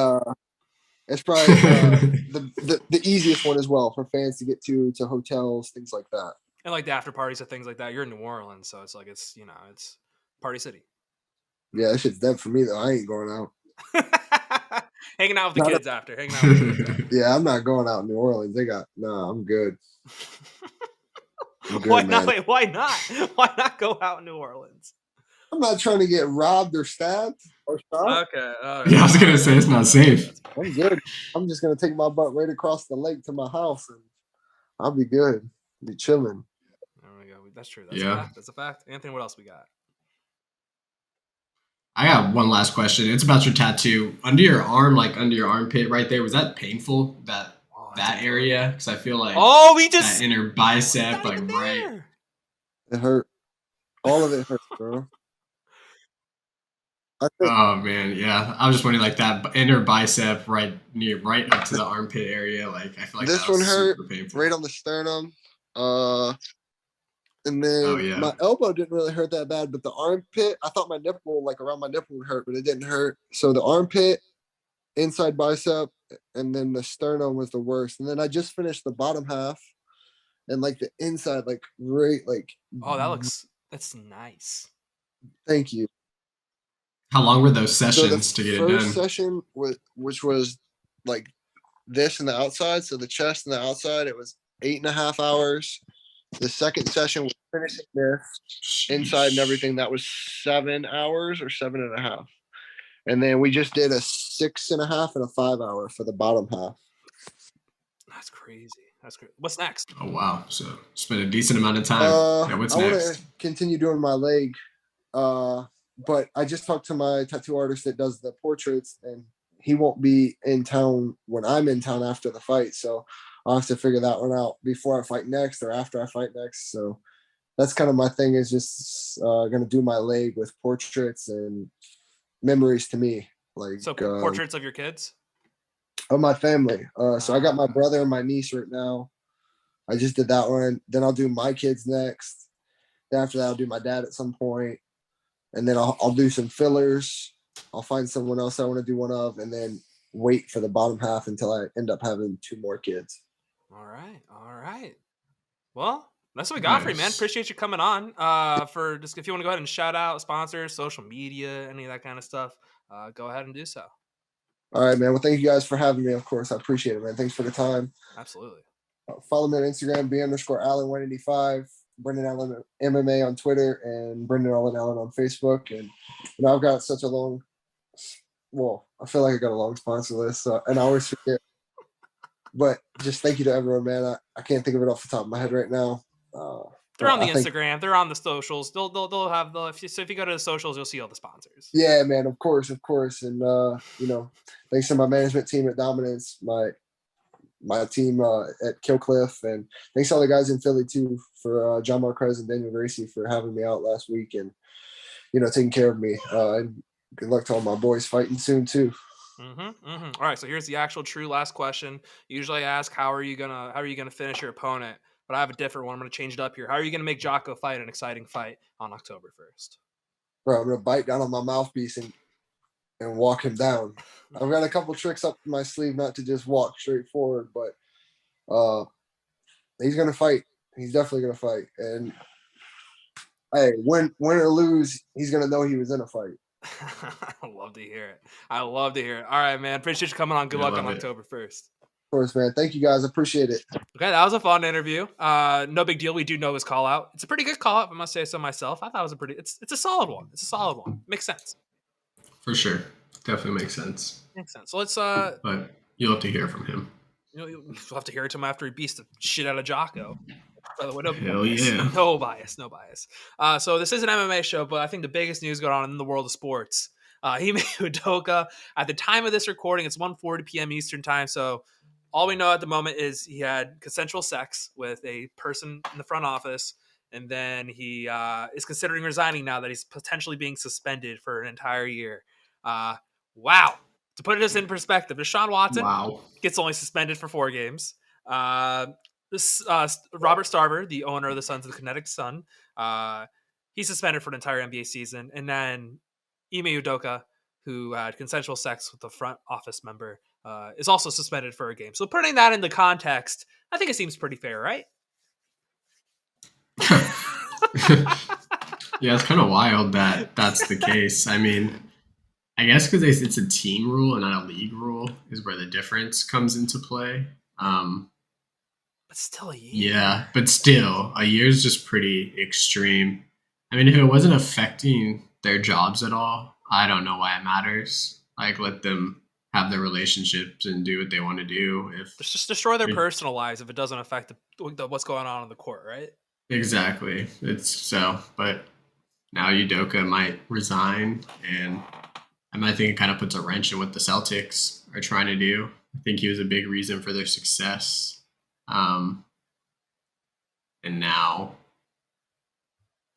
Speaker 2: it's probably the easiest one as well for fans to get to hotels, things like that.
Speaker 1: And like the after parties and things like that. You're in New Orleans, so it's like it's party city.
Speaker 2: Yeah, that shit's dead for me though. I ain't going out.
Speaker 1: Hanging out with the kids after. Hanging out with the kids after.
Speaker 2: Yeah, I'm not going out in New Orleans. I'm good.
Speaker 1: Why not? Wait, why not? Why not go out in New Orleans?
Speaker 2: I'm not trying to get robbed or stabbed or shot.
Speaker 1: Okay.
Speaker 3: Yeah, I was gonna say it's not safe.
Speaker 2: I'm good. I'm just gonna take my butt right across the lake to my house, and I'll be good. Be chilling.
Speaker 1: There we go. That's true. That's a fact. That's a fact. Anthony, what else we got?
Speaker 3: I got one last question. It's about your tattoo under your arm, like under your armpit, right there. Was that painful? That area? Because I feel like that inner bicep, like right.
Speaker 2: It hurt. All of it hurt, bro.
Speaker 3: Oh man, yeah. I was just wondering, like that inner bicep, right up to the armpit area. Like I feel like
Speaker 2: this
Speaker 3: that was
Speaker 2: one hurt
Speaker 3: super painful.
Speaker 2: right on the sternum. And then my elbow didn't really hurt that bad, but the armpit, I thought my nipple, like around my nipple, would hurt, but it didn't hurt. So the armpit, inside bicep, and then the sternum was the worst. And then I just finished the bottom half, and like the inside, like right, like.
Speaker 1: Oh, that's nice.
Speaker 2: Thank you.
Speaker 3: How long were those sessions to get it done?
Speaker 2: The first session, which was like this and the outside, so the chest and the outside, it was 8.5 hours. The second session was finishing this inside and everything. That was 7 hours or 7.5. And then we just did a 6.5 and a 5 hour for the bottom half.
Speaker 1: That's crazy. That's great. What's next?
Speaker 3: Oh, wow. So spent a decent amount of time. What's next?
Speaker 2: I want to continue doing my leg. But I just talked to my tattoo artist that does the portraits, and he won't be in town when I'm in town after the fight. So I'll have to figure that one out before I fight next or after I fight next. So that's kind of my thing, is just going to do my leg with portraits and memories to me. Like
Speaker 1: portraits of your kids?
Speaker 2: Of my family. So I got my brother and my niece right now. I just did that one. Then I'll do my kids next. Then after that, I'll do my dad at some point. And then I'll do some fillers. I'll find someone else I want to do one of, and then wait for the bottom half until I end up having 2 more kids.
Speaker 1: All right. Well, that's what we got for you, man. Appreciate you coming on. For just if you want to go ahead and shout out sponsors, social media, any of that kind of stuff, go ahead and do so.
Speaker 2: All right, man. Well, thank you guys for having me. Of course, I appreciate it, man. Thanks for the time.
Speaker 1: Absolutely.
Speaker 2: Follow me on Instagram, B_Allen185. Brendan Allen MMA on Twitter, and Brendan Allen on Facebook. And I've got such a long, I feel like I got a long sponsor list, and I always forget. But just thank you to everyone, man. I can't think of it off the top of my head right now.
Speaker 1: They're on the Instagram. They're on the socials. They'll have if you go to the socials, you'll see all the sponsors.
Speaker 2: Yeah, man. Of course. And thanks to my management team at Dominance, my team at Killcliff, and thanks to all the guys in Philly too for John Marquez and Daniel Gracie for having me out last week and taking care of me. And good luck to all my boys fighting soon too.
Speaker 1: All right, so here's the actual true last question. Usually I ask how are you gonna finish your opponent, but I have a different one. I'm gonna change it up here. How are you gonna make Jotko fight an exciting fight on October 1st?
Speaker 2: Bro, I'm gonna bite down on my mouthpiece and walk him down. I've got a couple tricks up my sleeve, not to just walk straight forward, but he's gonna fight. He's definitely gonna fight. And hey, win or lose, he's gonna know he was in a fight.
Speaker 1: I love to hear it. I love to hear it. All right, man. Appreciate you coming on. Good luck on October 1st.
Speaker 2: Of course, man. Thank you guys. Appreciate it.
Speaker 1: Okay, that was a fun interview. No big deal. We do know his call out. It's a pretty good call out, I must say so myself. I thought it was it's a solid one. It's a solid one. Makes sense.
Speaker 3: For sure. Definitely makes sense.
Speaker 1: Makes sense. So let's
Speaker 3: but you'll have to hear from him.
Speaker 1: You'll have to hear it to him after he beats the shit out of Jocko. By the way,
Speaker 3: Hell yeah.
Speaker 1: No bias. So this is an MMA show, but I think the biggest news going on in the world of sports. Ime Udoka, at the time of this recording, it's 1:40 p.m. Eastern time. So all we know at the moment is he had consensual sex with a person in the front office, and then he is considering resigning now that he's potentially being suspended for an entire year. Wow. To put this in perspective, Deshaun Watson gets only suspended for 4 games. Robert Starver, the owner of the Sons of the Kinetic Sun, he's suspended for an entire NBA season. And then Ime Udoka, who had consensual sex with a front office member, is also suspended for a game. So putting that into context, I think it seems pretty fair, right?
Speaker 3: Yeah, it's kind of wild that that's the case. I mean, I guess because it's a team rule and not a league rule is where the difference comes into play.
Speaker 1: But still a year.
Speaker 3: Yeah, but still, a year is just pretty extreme. I mean, if it wasn't affecting their jobs at all, I don't know why it matters. Like, let them have their relationships and do what they want to do. If
Speaker 1: just destroy their personal lives if it doesn't affect what's going on in the court, right?
Speaker 3: Exactly. But now Udoka might resign, and I might think it kind of puts a wrench in what the Celtics are trying to do. I think he was a big reason for their success. And now,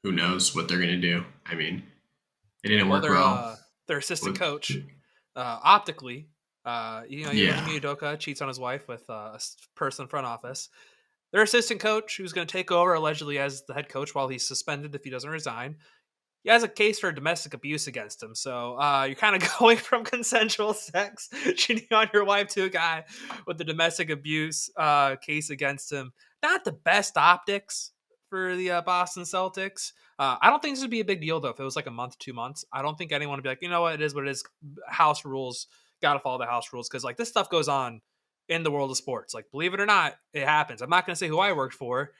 Speaker 3: who knows what they're going to do? I mean, it didn't work well.
Speaker 1: Their assistant coach, optically, Ime Udoka cheats on his wife with a person in front office. Their assistant coach, who's going to take over allegedly as the head coach while he's suspended if he doesn't resign, he has a case for domestic abuse against him. So you're kind of going from consensual sex, cheating on your wife, to a guy with the domestic abuse case against him. Not the best optics for the Boston Celtics. I don't think this would be a big deal, though, if it was like a month, 2 months. I don't think anyone would be like, you know what, it is what it is. House rules, got to follow the house rules. Because like this stuff goes on in the world of sports. Like, believe it or not, it happens. I'm not going to say who I worked for.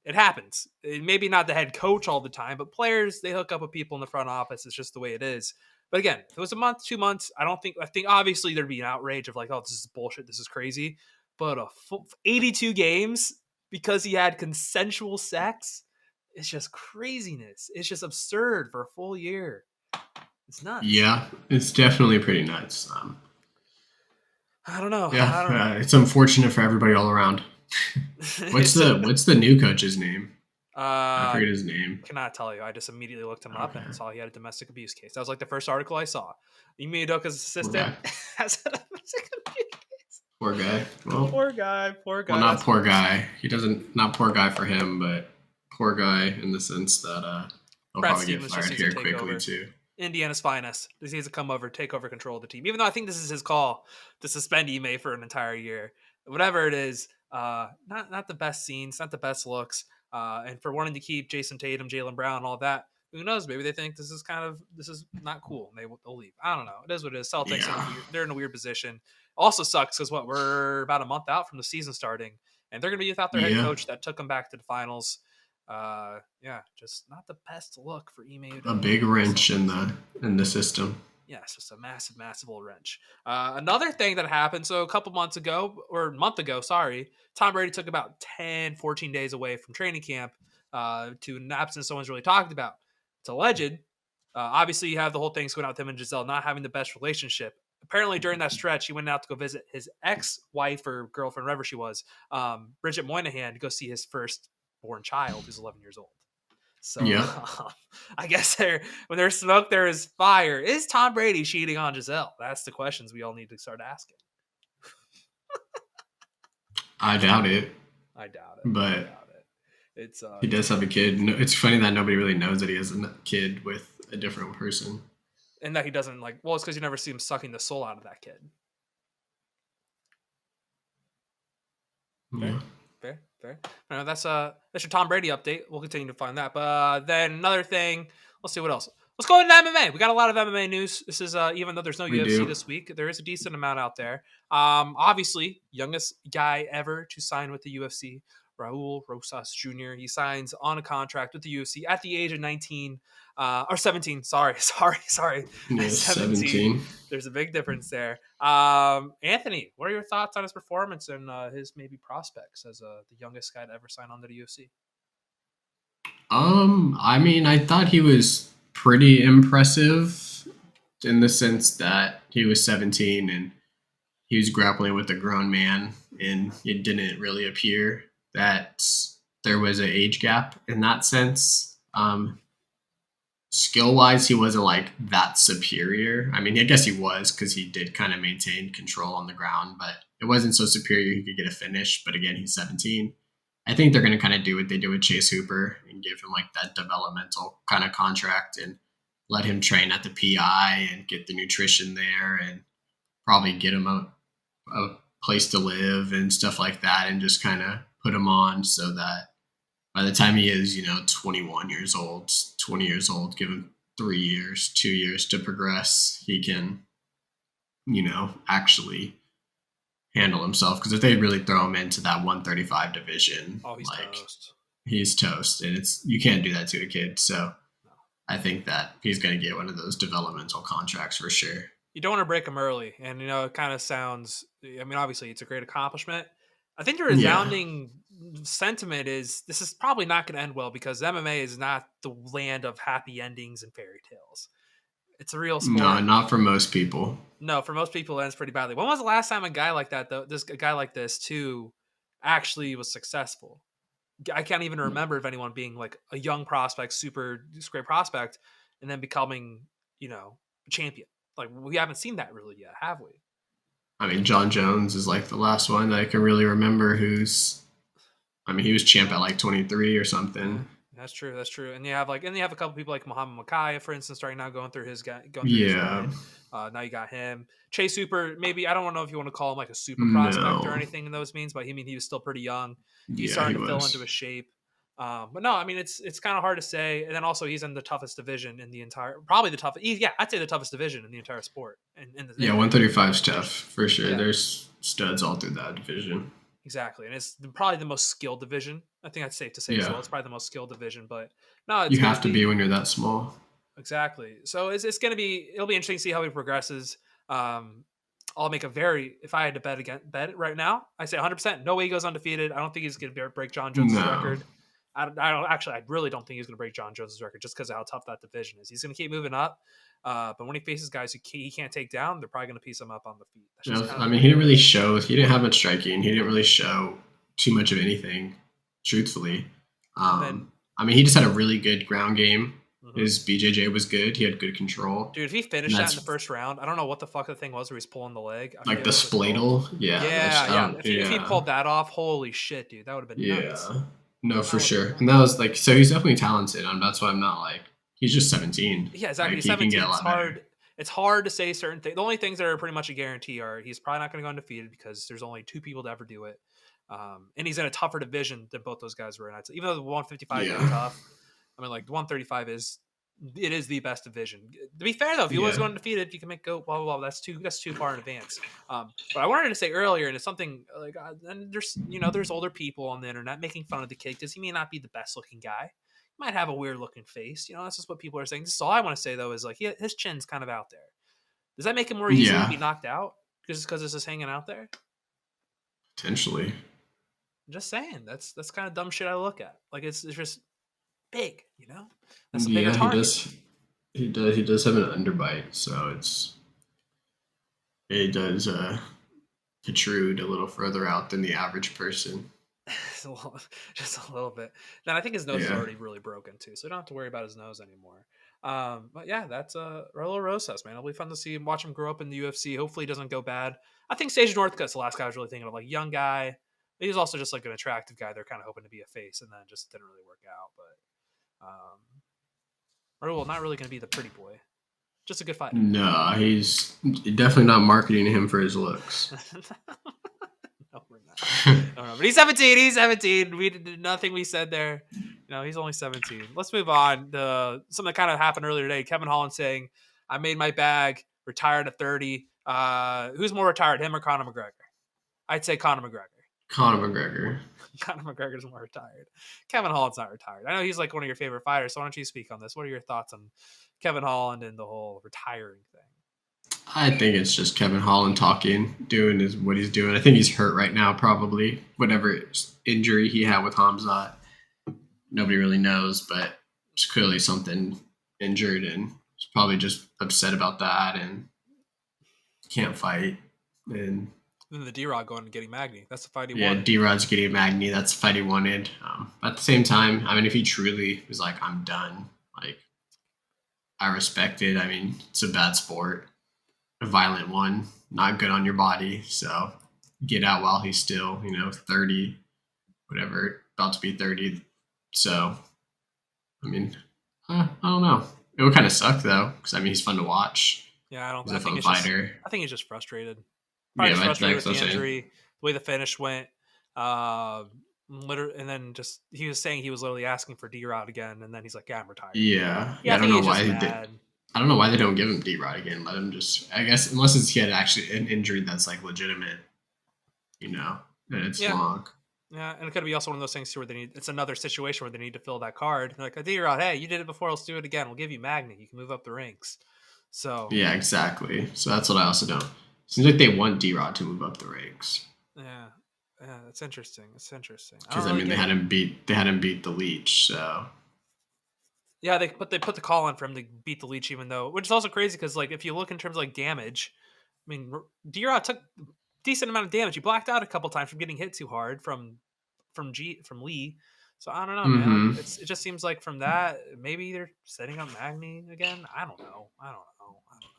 Speaker 1: It happens. Maybe not the head coach all the time, but players, they hook up with people in the front office. It's just the way it is. But again, if it was a month, 2 months, I think obviously there'd be an outrage of like, oh, this is bullshit. This is crazy. But 82 games because he had consensual sex, it's just craziness. It's just absurd for a full year. It's nuts.
Speaker 3: Yeah, it's definitely pretty nuts.
Speaker 1: I don't know.
Speaker 3: Yeah, it's unfortunate for everybody all around. What's the new coach's name? I forget his name.
Speaker 1: Cannot tell you. I just immediately looked him up and saw he had a domestic abuse case. That was like the first article I saw. Ime Udoka's assistant has a domestic abuse case.
Speaker 3: Poor guy. Well,
Speaker 1: poor guy.
Speaker 3: Well, not poor guy. He doesn't. Not poor guy for him, but poor guy in the sense that he'll probably get fired here quickly too.
Speaker 1: Indiana's finest. He needs to come over, take over control of the team. Even though I think this is his call to suspend Ime for an entire year. Whatever it is, not the best scenes, not the best looks. And for wanting to keep Jason Tatum, Jaylen Brown, all that, who knows? Maybe they think this is not cool. And they'll leave. I don't know. It is what it is. Celtics, they're in a weird position. Also sucks because we're about a month out from the season starting, and they're going to be without their head coach that took them back to the finals. Just not the best look for Ime Udoka.
Speaker 3: A big wrench in the system.
Speaker 1: Yeah, it's just a massive old wrench. Another thing that happened, so a month ago, Tom Brady took about 10, 14 days away from training camp to an absence no one's really talked about. It's alleged. Obviously, you have the whole thing going out with him and Giselle not having the best relationship. Apparently, during that stretch, he went out to go visit his ex-wife or girlfriend, wherever she was, Bridget Moynihan, to go see his first-born child, who's 11 years old. So I guess when there's smoke, there is fire. Is Tom Brady cheating on Giselle? That's the questions we all need to start asking.
Speaker 3: I doubt it. But he does have a kid. It's funny that nobody really knows that he has a kid with a different person.
Speaker 1: And that he doesn't like. Well, it's because you never see him sucking the soul out of that kid.
Speaker 3: Yeah.
Speaker 1: Fair. That's your Tom Brady update. We'll continue to find that. But then another thing, let's see what else. Let's go into MMA. We got a lot of MMA news. This is even though there's no
Speaker 3: We
Speaker 1: UFC
Speaker 3: do.
Speaker 1: this week, there is a decent amount out there. Obviously, youngest guy ever to sign with the UFC, Raul Rosas Jr. He signs on a contract with the UFC at the age of 19 or 17. Sorry.
Speaker 3: Yeah,
Speaker 1: 17.
Speaker 3: 17.
Speaker 1: There's a big difference there. Anthony, what are your thoughts on his performance and his maybe prospects as the youngest guy to ever sign on to the UFC?
Speaker 3: I mean, I thought he was pretty impressive in the sense that he was 17 and he was grappling with a grown man, and it didn't really appear that there was an age gap in that sense. Skill wise, he wasn't like that superior. I mean, I guess he was because he did kind of maintain control on the ground, but it wasn't so superior he could get a finish. But again, he's 17. I think they're going to kind of do what they do with Chase Hooper and give him like that developmental kind of contract and let him train at the PI and get the nutrition there and probably get him a place to live and stuff like that and just kind of put him on so that by the time he is, 21 years old, 20 years old, give him 3 years, 2 years to progress, he can, actually handle himself. Because if they really throw him into that 135 division,
Speaker 1: he's toast.
Speaker 3: He's toast. And you can't do that to a kid. So I think that he's going to get one of those developmental contracts for sure.
Speaker 1: You don't want to break him early. And, it kind of sounds, I mean, obviously it's a great accomplishment. I think the resounding sentiment is this is probably not going to end well because MMA is not the land of happy endings and fairy tales. It's a real sport.
Speaker 3: No, not for most people.
Speaker 1: No, for most people, it ends pretty badly. When was the last time a guy like that, though, a guy like this, too, actually was successful? I can't even remember of anyone being like a young prospect, super great prospect, and then becoming, a champion. Like, we haven't seen that really yet, have we?
Speaker 3: I mean, John Jones is like the last one that I can really remember he was champ at like 23 or something.
Speaker 1: That's true. And you have a couple people like Muhammad Makaya, for instance, right now going through his guide. Now you got him. Chase Hooper, maybe, I don't know if you want to call him like a super prospect or anything in those means, but he was still pretty young. He's starting to fill into his shape. But no, I mean, it's kind of hard to say. And then also he's in the toughest division in the entire, probably the toughest. Yeah, I'd say the toughest division in the entire sport.
Speaker 3: 135 is tough for sure. Yeah. There's studs all through that division.
Speaker 1: Exactly. And it's probably the most skilled division. I think that's safe to say. Yeah. So it's probably the most skilled division, but no,
Speaker 3: you have to be when you're that small.
Speaker 1: Exactly. So it'll be interesting to see how he progresses. I'll make if I had to bet it right now, I say 100%. No way he goes undefeated. I don't think he's going to break John Jones' record. I really don't think he's going to break John Jones' record just because of how tough that division is. He's going to keep moving up. But when he faces guys he can't take down, they're probably going to piece him up on the feet.
Speaker 3: He didn't really show. He didn't have much striking. He didn't really show too much of anything, truthfully. He just had a really good ground game. Mm-hmm. His BJJ was good. He had good control.
Speaker 1: Dude, if he finished that in the first round, I don't know what the fuck the thing was where he's pulling the leg.
Speaker 3: Like the spladle?
Speaker 1: Yeah. If he pulled that off, holy shit, dude. That would have been nuts.
Speaker 3: No, for sure. And that was so he's definitely talented. And that's why I'm not like, he's just 17.
Speaker 1: Yeah, exactly. He's 17. It's hard. It's hard to say certain things. The only things that are pretty much a guarantee are he's probably not going to go undefeated because there's only 2 people to ever do it. And he's in a tougher division than both those guys were in. Even though the 155 is tough, the 135 is the best division. To be fair though, if he was going undefeated, you can make go blah blah blah. That's too far in advance. But I wanted to say earlier, and it's something like, and there's older people on the internet making fun of the kid because he may not be the best looking guy. He might have a weird looking face. That's just what people are saying. This is all I want to say though is like his chin's kind of out there. Does that make him more easy to be knocked out because this is hanging out there?
Speaker 3: Potentially.
Speaker 1: I'm just saying that's kind of dumb shit I look at. Like it's just big, That's a bigger target.
Speaker 3: He does have an underbite, so it does protrude a little further out than the average person.
Speaker 1: Just a little bit. Then I think his nose is already really broken too, so you don't have to worry about his nose anymore. But yeah, that's Raul Rosas, man. It'll be fun to see him, watch him grow up in the UFC. Hopefully he doesn't go bad. I think Sage Northcutt's the last guy I was really thinking of, like young guy. He's also just like an attractive guy. They're kind of hoping to be a face, and then it just didn't really work out. But Raul not really going to be the pretty boy. Just a good fighter.
Speaker 3: No, he's definitely not marketing him for his looks.
Speaker 1: No, we're not. No, but he's 17. He's 17. We did nothing we said there. No, he's only 17. Let's move on to something that kind of happened earlier today. Kevin Holland saying, I made my bag, retired at 30. Who's more retired, him or Conor McGregor? I'd say Conor McGregor.
Speaker 3: Conor McGregor.
Speaker 1: Conor McGregor's more retired. Kevin Holland's not retired. I know he's like one of your favorite fighters, so why don't you speak on this? What are your thoughts on Kevin Holland and the whole retiring thing?
Speaker 3: I think it's just Kevin Holland talking, doing what he's doing. I think he's hurt right now, probably. Whatever injury he had with Hamzat, nobody really knows, but it's clearly something injured, and he's probably just upset about that and can't fight. And
Speaker 1: then the D-Rod going and getting Magny. That's the fight he
Speaker 3: wanted. Yeah, D-Rod's getting Magny. That's the fight he wanted. At the same time, I mean, if he truly was like, I'm done, like, I respect it. I mean, it's a bad sport. A violent one, not good on your body. So get out while he's still, 30, whatever, about to be 30. So, I mean, I don't know. It would kind of suck though, because I mean, he's fun to watch.
Speaker 1: Yeah,
Speaker 3: he's a fun fighter.
Speaker 1: I think he's just frustrated. Probably just frustrated with the injury, the way the finish went. And then just he was saying he was literally asking for D-Rod again, and then he's like, "Yeah, I'm retired."
Speaker 3: Yeah, I don't know why. I don't know why they don't give him D-Rod again. Let him just, I guess, unless he had actually an injury that's like legitimate, and it's long.
Speaker 1: Yeah, and it could be also one of those things too where it's another situation where they need to fill that card. They're like, D-Rod, hey, you did it before, let's do it again. We'll give you Magny. You can move up the ranks. So
Speaker 3: yeah, exactly. So that's what I also don't. Seems like they want D-Rod to move up the ranks.
Speaker 1: Yeah, that's interesting. It's interesting.
Speaker 3: Because I mean, they had him beat the Leech, so.
Speaker 1: Yeah, they put the call on for him to beat the Leech, even though, which is also crazy because like if you look in terms of like damage, I mean, D-Rod took a decent amount of damage. He blacked out a couple times from getting hit too hard from Lee. So I don't know, man. It just seems like from that maybe they're setting up Magny again. I don't know.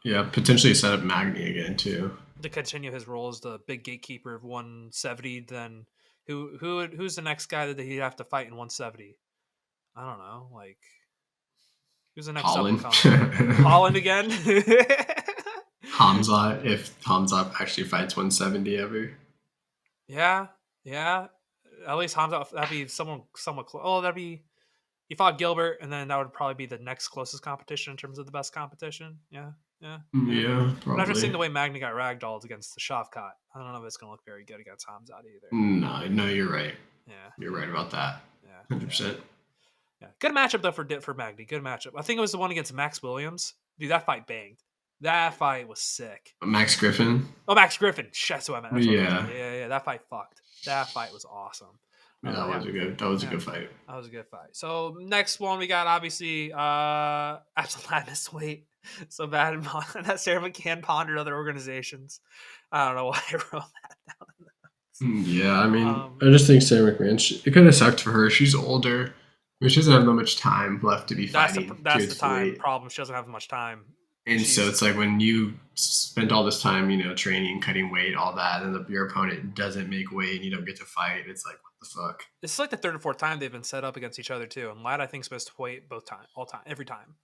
Speaker 3: Yeah, potentially set up Magny again too
Speaker 1: to continue his role as the big gatekeeper of 170. Then who's the next guy that he'd have to fight in 170? I don't know, like. Who's the next
Speaker 3: Holland?
Speaker 1: Holland again?
Speaker 3: Hamzat, if Hamzat actually fights 170 ever.
Speaker 1: Yeah. At least Hamzat, that'd be somewhat close. Oh, that'd be, he fought Gilbert, and then that would probably be the next closest competition in terms of the best competition. Yeah,
Speaker 3: probably.
Speaker 1: But after seeing the way Magny got ragdolled against the Shavkat, I don't know if it's going to look very good against Hamzat either.
Speaker 3: No, you're right.
Speaker 1: Yeah.
Speaker 3: You're right about that. Yeah. 100%.
Speaker 1: Yeah, good matchup though for Magny. Good matchup. I think it was the one against Max Williams. Dude, that fight banged. That fight was sick.
Speaker 3: Max Griffin.
Speaker 1: Oh, Max Griffin. That's what I meant.
Speaker 3: Yeah.
Speaker 1: That fight fucked. That fight was awesome.
Speaker 3: Yeah, that was a good fight.
Speaker 1: That was a good fight. So next one we got obviously Absalom missed weight so bad that Sarah McCann pondered other organizations. I don't know why I wrote that down.
Speaker 3: Yeah, I mean, I just think Sarah McMahon. It kind of sucked for her. She's older. I mean, she doesn't have that much time left to be fighting.
Speaker 1: That's the time problem. She doesn't have much time.
Speaker 3: And so it's like when you spent all this time, training, cutting weight, all that, and your opponent doesn't make weight and you don't get to fight, it's like, what the fuck?
Speaker 1: This is like the third or fourth time they've been set up against each other too. And Ladd, I think, is supposed to weight every time.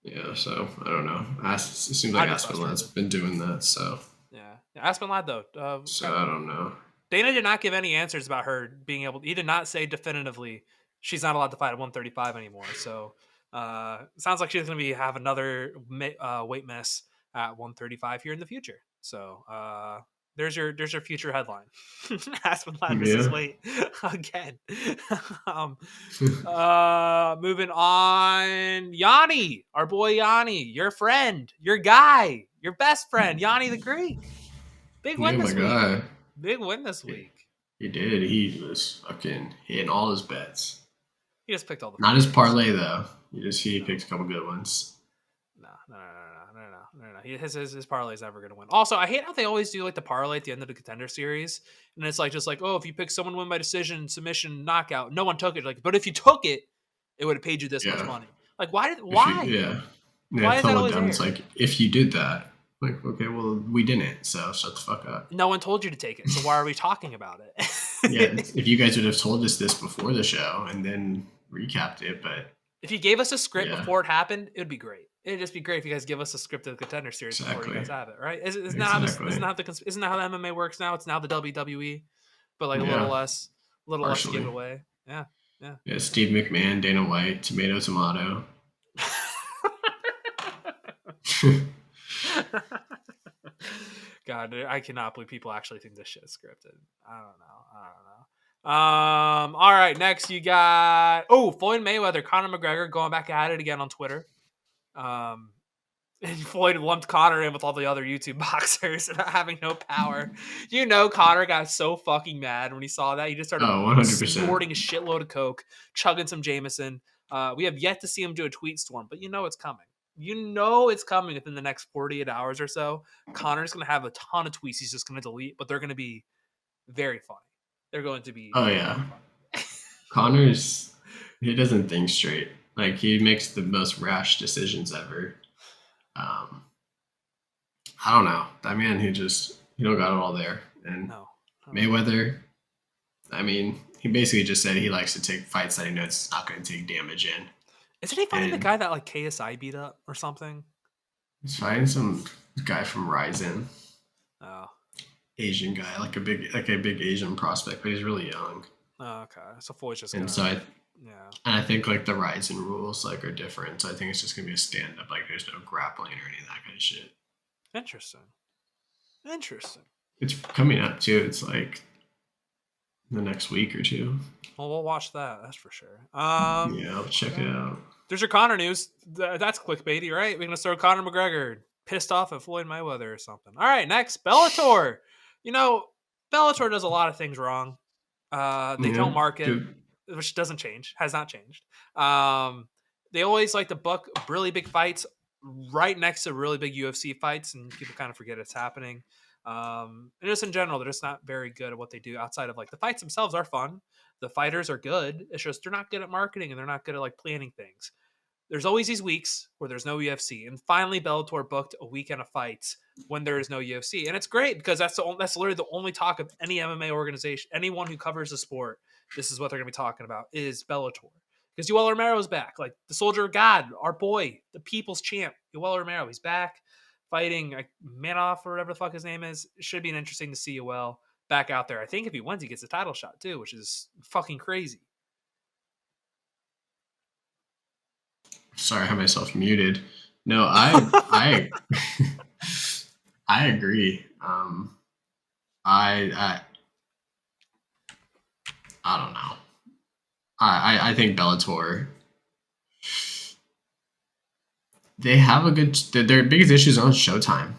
Speaker 3: Yeah, so I don't know. It seems like Aspen Ladd's been doing that, so.
Speaker 1: Yeah, Aspen Ladd though.
Speaker 3: So I don't know.
Speaker 1: Dana did not give any answers about her being able. He did not say definitively she's not allowed to fight at 135 anymore. So sounds like she's going to have another weight miss at 135 here in the future. So there's your future headline. Aspen Ladd misses weight again. Moving on, Yanni, our boy Yanni, your friend, your guy, your best friend, Yanni the Greek. Big win this week. Big win this week.
Speaker 3: He did. He was fucking hitting all his bets.
Speaker 1: He just picked all the.
Speaker 3: Not his parlay though. He picked a couple good ones.
Speaker 1: No. His parlay is never going to win. Also, I hate how they always do like the parlay at the end of the Contender Series, and it's like just like, oh, if you pick someone to win by decision, submission, knockout, no one took it. Like, but if you took it, it would have paid you this much money. Like, why? Why is that always there?
Speaker 3: It's like if you did that. Like, okay, well, we didn't, so shut the fuck up.
Speaker 1: No one told you to take it, so why are we talking about it?
Speaker 3: Yeah, if you guys would have told us this before the show and then recapped it, but
Speaker 1: If you gave us a script
Speaker 3: Yeah.
Speaker 1: before it happened, it would be great. It'd just be great if you guys give us a script of the Contender Series before you
Speaker 3: Exactly.
Speaker 1: guys have it, right? Isn't that
Speaker 3: Exactly.
Speaker 1: isn't that how the MMA works now? It's now the WWE, but like a
Speaker 3: Yeah.
Speaker 1: little less
Speaker 3: Partially.
Speaker 1: giveaway. Yeah.
Speaker 3: Yeah, Steve McMahon, Dana White, tomato.
Speaker 1: God, I cannot believe people actually think this shit is scripted. I don't know. All right, next you got Floyd Mayweather, Conor McGregor going back at it again on Twitter. And Floyd lumped Conor in with all the other YouTube boxers having no power. Conor got so fucking mad when he saw that. He just started
Speaker 3: 100%.
Speaker 1: snorting a shitload of coke, chugging some Jameson. We have yet to see him do a tweet storm, but it's coming. It's coming within the next 48 hours or so. Conor's going to have a ton of tweets he's just going to delete, but they're going to be very funny. They're going to be.
Speaker 3: Oh, yeah. Conor's, he doesn't think straight. Like, he makes the most rash decisions ever. I don't know. That man, he don't got it all there. And Mayweather, I mean, he basically just said he likes to take fights that he knows it's not going to take damage in.
Speaker 1: Isn't he fighting the guy that like KSI beat up or something?
Speaker 3: He's fighting some guy from Ryzen.
Speaker 1: Oh.
Speaker 3: Asian guy, like a big Asian prospect, but he's really young.
Speaker 1: Oh, okay. So Floyd's just
Speaker 3: and I think like the Ryzen rules like are different. So I think it's just gonna be a stand up. Like there's no grappling or any of that kind of shit.
Speaker 1: Interesting.
Speaker 3: It's coming up too. It's like the next week or two.
Speaker 1: Well, we'll watch that. That's for sure.
Speaker 3: Yeah, I'll check it out.
Speaker 1: There's your Conor news. That's clickbaity, right? We're gonna start Conor McGregor pissed off at Floyd Mayweather or something. All right, next Bellator. Bellator does a lot of things wrong. They don't market, which doesn't change. Has not changed. They always like to book really big fights right next to really big UFC fights, and people kind of forget it's happening. And just in general, they're just not very good at what they do outside of like the fights themselves are fun. The fighters are good. It's just they're not good at marketing and they're not good at like planning things. There's always these weeks where there's no UFC, and finally Bellator booked a weekend of fights when there is no UFC, and it's great because that's literally the only talk of any MMA organization, anyone who covers the sport. This is what they're going to be talking about is Bellator because Yoel Romero's back, like the soldier of God, our boy, the people's champ, Yoel Romero. He's back fighting Manoff or whatever the fuck his name is. It should be interesting to see Yoel back out there. I think if he wins, he gets a title shot too, which is fucking crazy.
Speaker 3: Sorry, I have myself muted. No, I agree. I don't know. I think Bellator, they have a good. Their biggest issue is on Showtime.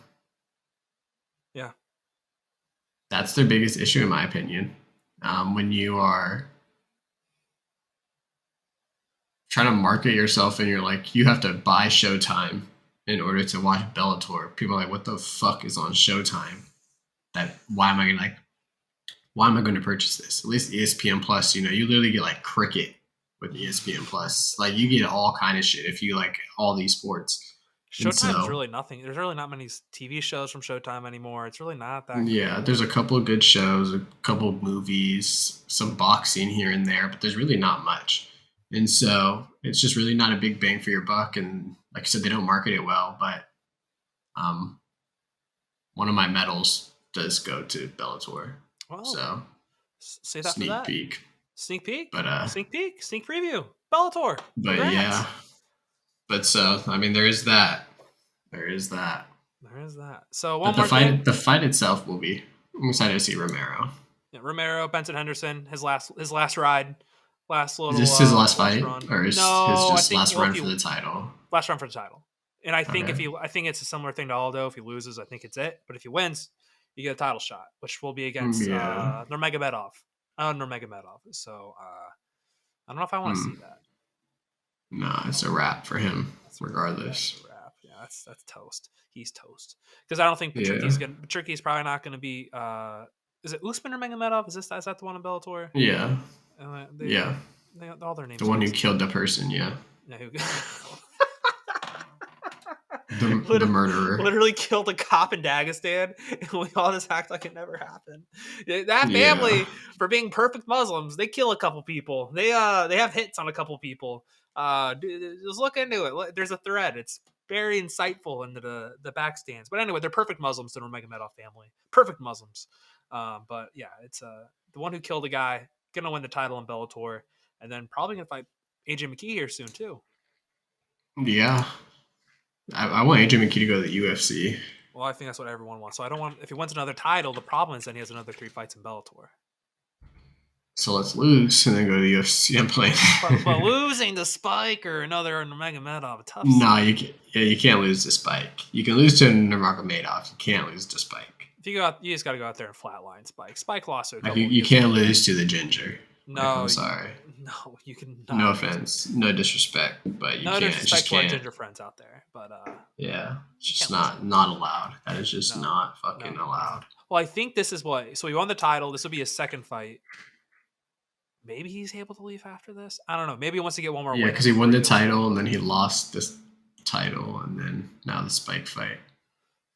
Speaker 1: Yeah,
Speaker 3: that's their biggest issue, in my opinion. When you are trying to market yourself and you're like, you have to buy Showtime in order to watch Bellator. People are like, what the fuck is on Showtime? Why am I going to purchase this? At least ESPN Plus, you literally get like cricket with ESPN Plus. Like you get all kind of shit if you like all these sports.
Speaker 1: Showtime is really nothing. There's really not many TV shows from Showtime anymore. It's really not that good.
Speaker 3: Yeah, there's a couple of good shows, a couple of movies, some boxing here and there, but there's really not much. And so it's just really not a big bang for your buck. And like I said, they don't market it well, but one of my medals does go to Bellator.
Speaker 1: Well,
Speaker 3: so
Speaker 1: say that
Speaker 3: sneak
Speaker 1: for that.
Speaker 3: peek.
Speaker 1: Sneak peek?
Speaker 3: But
Speaker 1: sneak preview. Bellator.
Speaker 3: But
Speaker 1: Congrats.
Speaker 3: yeah. But so I mean there is that.
Speaker 1: So
Speaker 3: the fight itself will be. I'm excited to see Romero.
Speaker 1: Yeah, Romero, Benson Henderson, his last ride. Last little.
Speaker 3: Is this his last fight,
Speaker 1: run.
Speaker 3: or is his last run for the title?
Speaker 1: Last run for the title, and I think I think it's a similar thing to Aldo. If he loses, I think it's it. But if he wins, you get a title shot, which will be against Nurmagomedov. So I don't know if I want to see that.
Speaker 3: No, it's a wrap for him, regardless.
Speaker 1: Yeah, that's toast. He's toast because I don't think Patriki's probably not going to be. Is it Usman or Nurmagomedov? Is that the one in Bellator?
Speaker 3: Yeah.
Speaker 1: All their names.
Speaker 3: The one who killed the person, yeah. The murderer.
Speaker 1: Literally killed a cop in Dagestan, and we all just act like it never happened. That family, for being perfect Muslims, they kill a couple people. They have hits on a couple people. Just look into it. There's a thread. It's very insightful into the backstands. But anyway, they're perfect Muslims, the Nurmagomedov family. Perfect Muslims. But yeah, it's the one who killed a guy gonna win the title in Bellator, and then probably gonna fight AJ McKee here soon too.
Speaker 3: Yeah. I want AJ McKee to go to the UFC.
Speaker 1: Well, I think that's what everyone wants. So I don't want if he wins another title. The problem is then he has another 3 fights in Bellator.
Speaker 3: So let's lose and then go to the UFC. I'm playing.
Speaker 1: but losing to Spike or another Nurmagomedov, tough.
Speaker 3: No, you can't. Yeah, you can't lose to Spike. You can lose to Nurmagomedov. You can't lose to Spike.
Speaker 1: If you go out, you just got to go out there and flatline Spike. Spike lost to a
Speaker 3: Like
Speaker 1: couple.
Speaker 3: you can't lose to the Ginger.
Speaker 1: No,
Speaker 3: like, I'm sorry.
Speaker 1: No, you can.
Speaker 3: No offense, no disrespect, but you can't.
Speaker 1: Disrespect
Speaker 3: Just
Speaker 1: to our
Speaker 3: can't.
Speaker 1: Ginger friends out there, but
Speaker 3: yeah, it's just not allowed. That is just not fucking allowed.
Speaker 1: Well, I think this is what. So he won the title. This will be his second fight. Maybe he's able to leave after this. I don't know. Maybe he wants to get one more.
Speaker 3: Yeah, because he won the title and then he lost this title and then now the Spike fight.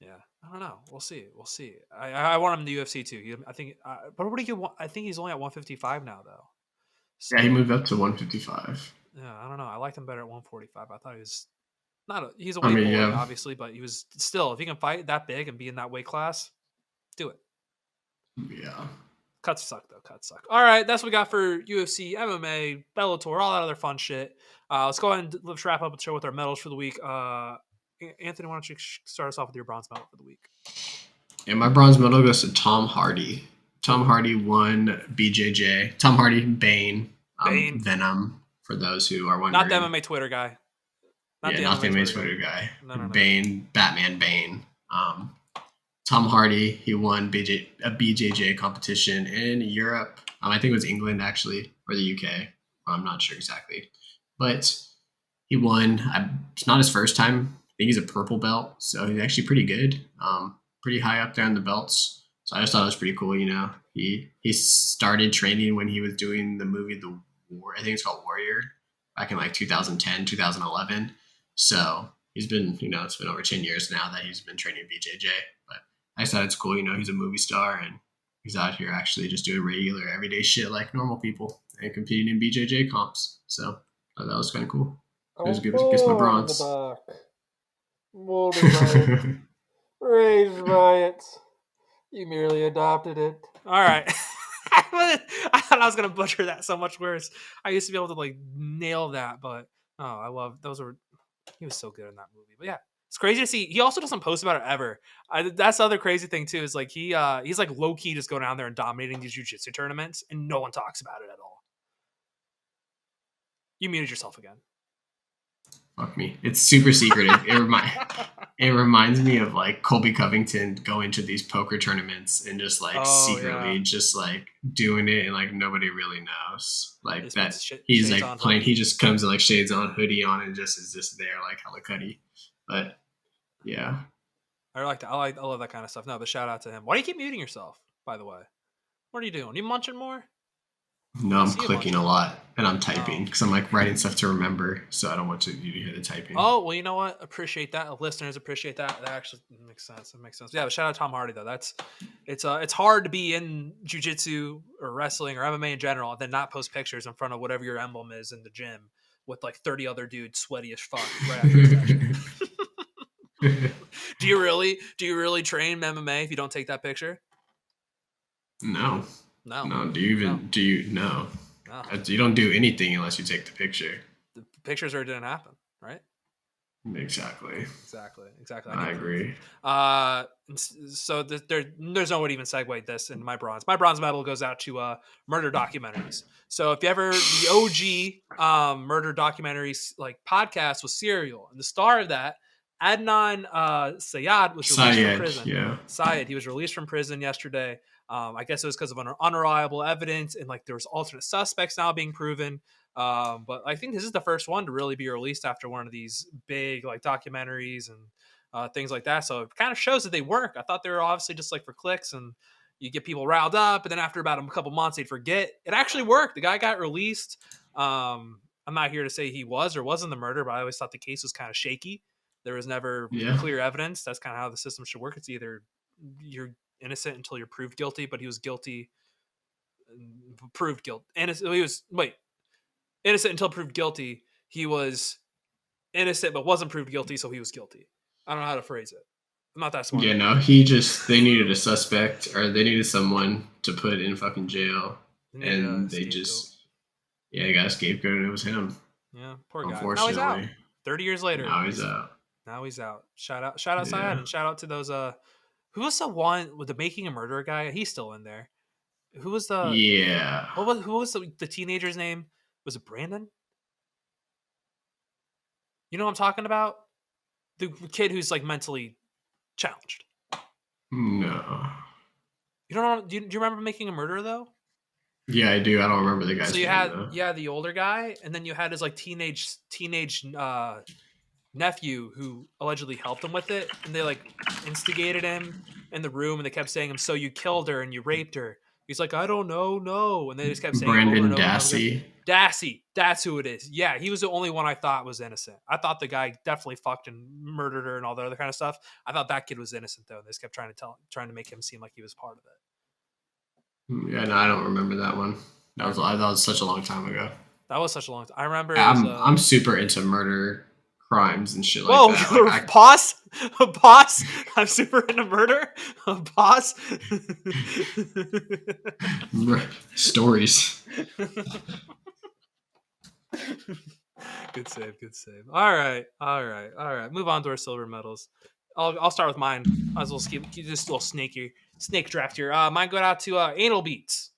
Speaker 1: Yeah, I don't know. We'll see. We'll see. I want him in the UFC too. I think. But what do you want? I think he's only at 155 now, though.
Speaker 3: So, yeah, he moved up to 155.
Speaker 1: Yeah, I don't know. I liked him better at 145. I thought he was he's a weight boy, obviously, but he was still. If he can fight that big and be in that weight class, do it.
Speaker 3: Yeah.
Speaker 1: Cuts suck though. Cuts suck. All right, that's what we got for UFC, MMA, Bellator, all that other fun shit. Let's go ahead and let's wrap up the show with our medals for the week. Anthony, why don't you start us off with your bronze medal for the week?
Speaker 3: Yeah, my bronze medal goes to Tom Hardy. Tom Hardy won BJJ. Tom Hardy, Bane. Venom, for those who are wondering.
Speaker 1: Not the MMA Twitter guy.
Speaker 3: Not the MMA Twitter guy. No. Bane, Batman Bane. Tom Hardy, he won a BJJ competition in Europe. I think it was England, actually, or the UK. I'm not sure exactly. But he won. It's not his first time. I think he's a purple belt, so he's actually pretty good. Pretty high up there in the belts. So I just thought it was pretty cool, you know. He started training when he was doing the movie The War. I think it's called Warrior, back in like 2010, 2011. So he's been, it's been over 10 years now that he's been training BJJ. But I just thought it's cool, he's a movie star and he's out here actually just doing regular everyday shit like normal people and competing in BJJ comps. So I thought that was kind of cool. It was good against my bronze.
Speaker 1: Rage riots. You merely adopted it. All right. I thought I was going to butcher that so much worse. I used to be able to nail that, but I love those. He was so good in that movie. But yeah, it's crazy to see. He also doesn't post about it ever. That's the other crazy thing too. Is he's low key just going down there and dominating these jiu-jitsu tournaments, and no one talks about it at all. You muted yourself again.
Speaker 3: Fuck me. It's super secretive. It reminds me of Colby Covington going to these poker tournaments and just secretly just doing it and nobody really knows that he's playing. He just comes in shades on, hoodie on, and just is just there hella cutty. But yeah,
Speaker 1: I like that. I love that kind of stuff. No, but shout out to him. Why do you keep muting yourself? By the way, what are you doing? You munching more?
Speaker 3: No, I'm clicking a lot and I'm typing because I'm writing stuff to remember, so I don't want you to hear the typing.
Speaker 1: Oh, well, you know what? Appreciate that. Listeners appreciate that. That actually makes sense. It makes sense. Yeah, but shout out to Tom Hardy though. It's hard to be in jiu-jitsu or wrestling or MMA in general and then not post pictures in front of whatever your emblem is in the gym with 30 other dudes sweaty as fuck right after the session. Do you really train MMA if you don't take that picture?
Speaker 3: No.
Speaker 1: No.
Speaker 3: Do you? No. You don't do anything unless you take the picture.
Speaker 1: The pictures didn't happen, right?
Speaker 3: Exactly.
Speaker 1: I
Speaker 3: agree.
Speaker 1: So there's no way to even segue this into my bronze. My bronze medal goes out to murder documentaries. So if you ever the OG murder documentaries podcast was Serial, and the star of that, Adnan Syed was released from prison.
Speaker 3: Yeah.
Speaker 1: Syed, he was released from prison yesterday. I guess it was because of unreliable evidence and there was alternate suspects now being proven. But I think this is the first one to really be released after one of these big documentaries and things like that. So it kind of shows that they work. I thought they were obviously just for clicks and you get people riled up, and then after about a couple months they'd forget. It actually worked. The guy got released. I'm not here to say he was or wasn't the murderer, but I always thought the case was kind of shaky. There was never clear evidence. That's kind of how the system should work. It's either you're innocent until you're proved guilty, but he was guilty, proved guilty. Innocent until proved guilty. he was innocent but wasn't proved guilty, so he was guilty. I don't know how to phrase it. I'm not that smart.
Speaker 3: Yeah, no, they needed a suspect, or they needed someone to put in fucking jail, and they just, they got a scapegoat, and it was him.
Speaker 1: Yeah, poor guy.
Speaker 3: Unfortunately.
Speaker 1: Now he's out. 30 years later.
Speaker 3: Now he's out.
Speaker 1: Now he's out. Shout out Syed, and shout out to those who was the one with the Making a Murderer guy? He's still in there. Who was the who was the teenager's name? Was it Brandon? You know what I'm talking about? The kid who's like mentally challenged.
Speaker 3: No.
Speaker 1: You don't know? Do you remember Making a Murderer though?
Speaker 3: Yeah, I do. I don't remember the guy's name.
Speaker 1: So you had the older guy, and then you had his like teenage nephew who allegedly helped him with it, and they like instigated him in the room, and they kept saying, "So you killed her and you raped her." He's like, "I don't know, no," and they just kept saying,
Speaker 3: Brandon
Speaker 1: over and
Speaker 3: Dassey.
Speaker 1: Dassey, that's who it is. Yeah, he was the only one I thought was innocent. I thought the guy definitely fucked and murdered her and all that other kind of stuff. I thought that kid was innocent though. They just kept trying to make him seem like he was part of it.
Speaker 3: Yeah, no, I don't remember that one. That was such a long time ago.
Speaker 1: That was such a long time. I remember.
Speaker 3: I'm super into murder crimes and shit like that.
Speaker 1: Whoa, boss! Boss! I'm super into murder. Boss!
Speaker 3: Stories.
Speaker 1: Good save. All right. Move on to our silver medals. I'll start with mine. Might as well keep this little snake draft here. Mine go out to anal beats.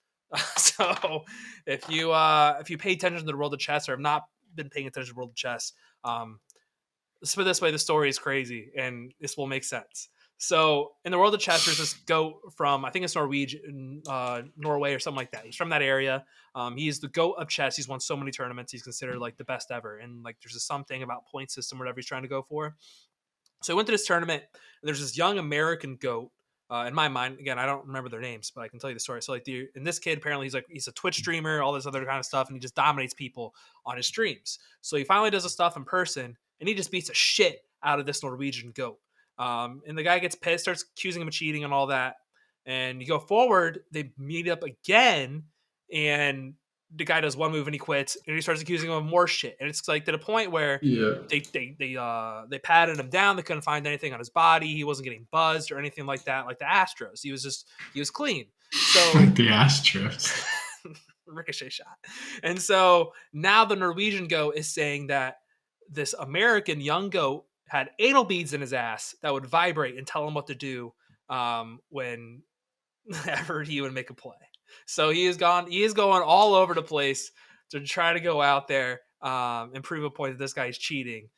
Speaker 1: So if you pay attention to the world of chess or have not been paying attention to the world of chess, let's put it this way, the story is crazy and this will make sense. So in the world of chess, there's this goat from, I think it's Norwegian, Norway or something like that. He's from that area. He's the goat of chess. He's won so many tournaments. He's considered like the best ever. And like there's something about point system, whatever he's trying to go for. So I went to this tournament, and there's this young American goat. In my mind, again, I don't remember their names, but I can tell you the story. So like and this kid, apparently he's a Twitch streamer, all this other kind of stuff, and he just dominates people on his streams. So he finally does the stuff in person, and he just beats the shit out of this Norwegian goat. And the guy gets pissed, starts accusing him of cheating and all that. And you go forward, they meet up again, and the guy does one move and he quits, and he starts accusing him of more shit. And it's like to the point where they patted him down. They couldn't find anything on his body. He wasn't getting buzzed or anything like that. Like the Astros, he was clean. So
Speaker 3: like the Astros,
Speaker 1: ricochet shot. And so now the Norwegian goat is saying that this American young goat had anal beads in his ass that would vibrate and tell him what to do whenever he would make a play. So he is going all over the place to try to go out there and prove a point that this guy is cheating.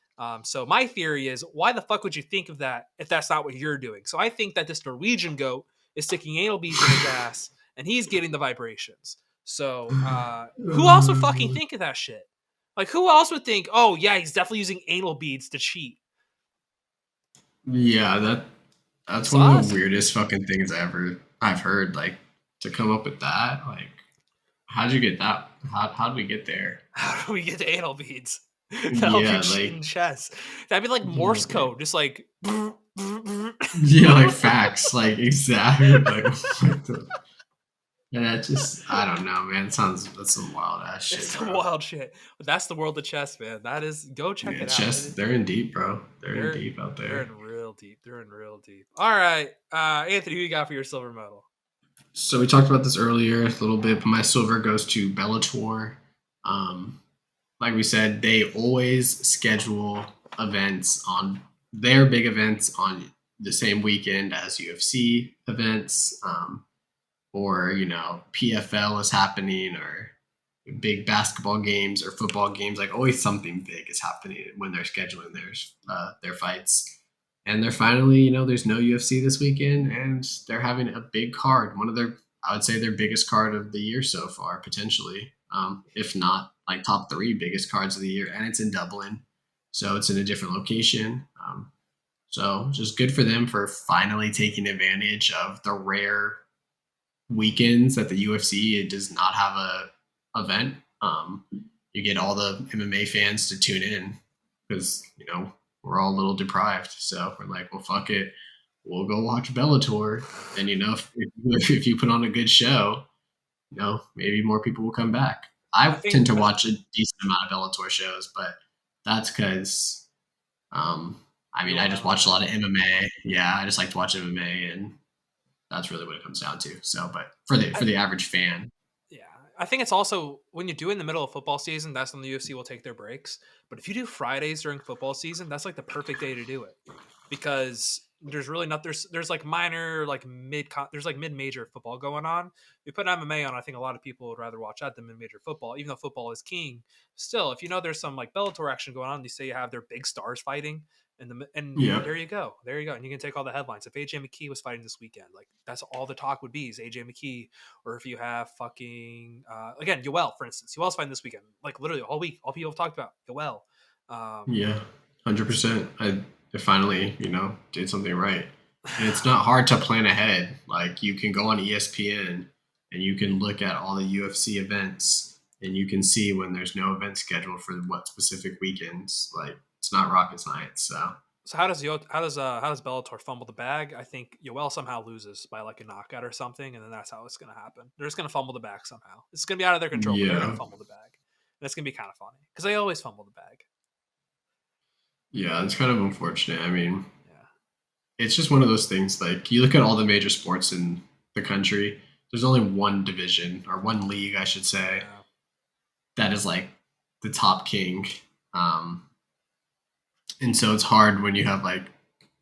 Speaker 1: So my theory is, why the fuck would you think of that if that's not what you're doing? So I think that this Norwegian goat is sticking anal beads in his ass and he's getting the vibrations. So who else would fucking think of that shit? Like who else would think, oh yeah, he's definitely using anal beads to cheat?
Speaker 3: Yeah, that's one of the weirdest fucking things I've heard. Like to come up with that, like how'd you get that? How did we get there?
Speaker 1: How do we get to anal beads? That'll be cheating chess. That'd be like Morse code, just like
Speaker 3: yeah, like facts, like exactly. Like yeah, I don't know, man. That's some wild ass shit.
Speaker 1: It's some wild shit. But that's the world of chess, man. That is, go check it out.
Speaker 3: Chess, they're in deep, bro. They're in deep out there.
Speaker 1: They're in real deep. All right, Anthony, who you got for your silver medal?
Speaker 3: So we talked about this earlier a little bit, but my silver goes to Bellator. Like we said, they always schedule events on their big events on the same weekend as UFC events. Or, PFL is happening, or big basketball games or football games. Like always something big is happening when they're scheduling their fights. And they're finally, there's no UFC this weekend, and they're having a big card. I would say their biggest card of the year so far, potentially, if not like top 3 biggest cards of the year. And it's in Dublin, so it's in a different location. So just good for them for finally taking advantage of the rare weekends that the UFC does not have a event. You get all the MMA fans to tune in because, we're all a little deprived. So we're like, well, fuck it. We'll go watch Bellator. And, if you put on a good show, maybe more people will come back. I tend to watch a decent amount of Bellator shows, but that's because, I mean,
Speaker 1: You
Speaker 3: I
Speaker 1: love
Speaker 3: just watch a
Speaker 1: MMA.
Speaker 3: lot of MMA. Yeah, I just like to watch MMA, and that's really what it comes down to. So, but for the average fan,
Speaker 1: Yeah, I think it's also when you do it in the middle of football season, that's when the UFC will take their breaks. But if you do Fridays during football season, that's like the perfect day to do it because there's really not there's like minor like there's like mid major football going on. We put MMA on. I think a lot of people would rather watch that than mid major football, even though football is king. Still, if you know there's some like Bellator action going on, you say you have their big stars fighting. And
Speaker 3: yeah,
Speaker 1: there you go, and you can take all the headlines. If AJ McKee was fighting this weekend, like that's all the talk would be is AJ McKee. Or if you have fucking again Yoel, for instance, Yoel's fighting this weekend. Like literally all week, all people have talked about Yoel.
Speaker 3: yeah, 100%. I finally, did something right, and it's not hard to plan ahead. Like you can go on ESPN and you can look at all the UFC events, and you can see when there's no event scheduled for what specific weekends. Like it's not rocket science. So
Speaker 1: So how does Bellator fumble the bag? I think Yoel somehow loses by like a knockout or something, and then that's how it's going to happen. They're just going to fumble the bag somehow. It's going to be out of their control, but they're going to
Speaker 3: yeah,
Speaker 1: fumble the bag, and it's going to be kind of funny because they always fumble the bag.
Speaker 3: yeah, it's kind of unfortunate. I mean,
Speaker 1: Yeah,
Speaker 3: it's just one of those things. Like you look at all the major sports in the country, there's only one division or one league, I should say,
Speaker 1: yeah.
Speaker 3: that is like the top king. Um, and so it's hard when you have like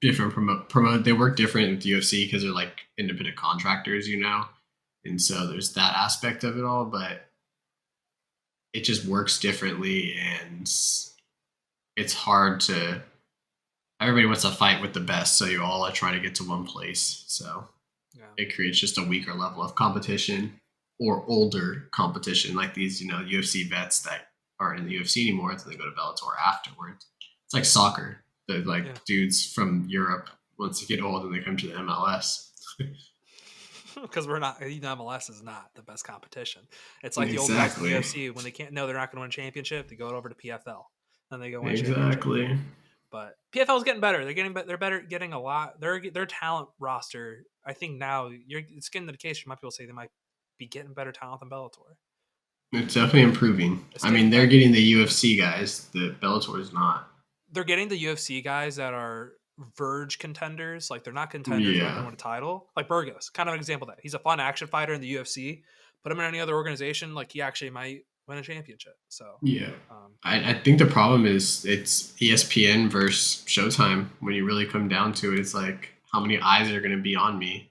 Speaker 3: different promote. They work different with UFC because they're like independent contractors, and so there's that aspect of it all. But it just works differently, and it's hard to. Everybody wants to fight with the best, so you all are trying to get to one place. So
Speaker 1: Yeah.
Speaker 3: it creates just a weaker level of competition or older competition, like these, UFC vets that aren't in the UFC anymore, so they go to Bellator afterwards. It's like soccer. The
Speaker 1: Yeah.
Speaker 3: dudes from Europe, once they get old and they come to the MLS.
Speaker 1: Because we're not, MLS is not the best competition. It's like the old guys in the
Speaker 3: Exactly.
Speaker 1: UFC when they can't know they're not going to win a championship, they go over to PFL and they go win a championship.
Speaker 3: Exactly.
Speaker 1: But PFL is getting better. They're better, getting a lot. Their talent roster. I think now it's getting to the case. You might be able to say they might be getting better talent than Bellator.
Speaker 3: It's definitely improving.
Speaker 1: It's
Speaker 3: I mean,
Speaker 1: getting
Speaker 3: they're
Speaker 1: better.
Speaker 3: getting the UFC guys. The Bellator is not.
Speaker 1: They're getting the UFC guys that are verge contenders. Like they're not contenders. They're not going
Speaker 3: Yeah.
Speaker 1: to win a title. Like Burgos, kind of an example of that. He's a fun action fighter in the UFC. Put him in any other organization, like he actually might win a championship. So
Speaker 3: Yeah.
Speaker 1: um,
Speaker 3: I think the problem is it's ESPN versus Showtime. When you really come down to it, it's like how many eyes are going to be on me.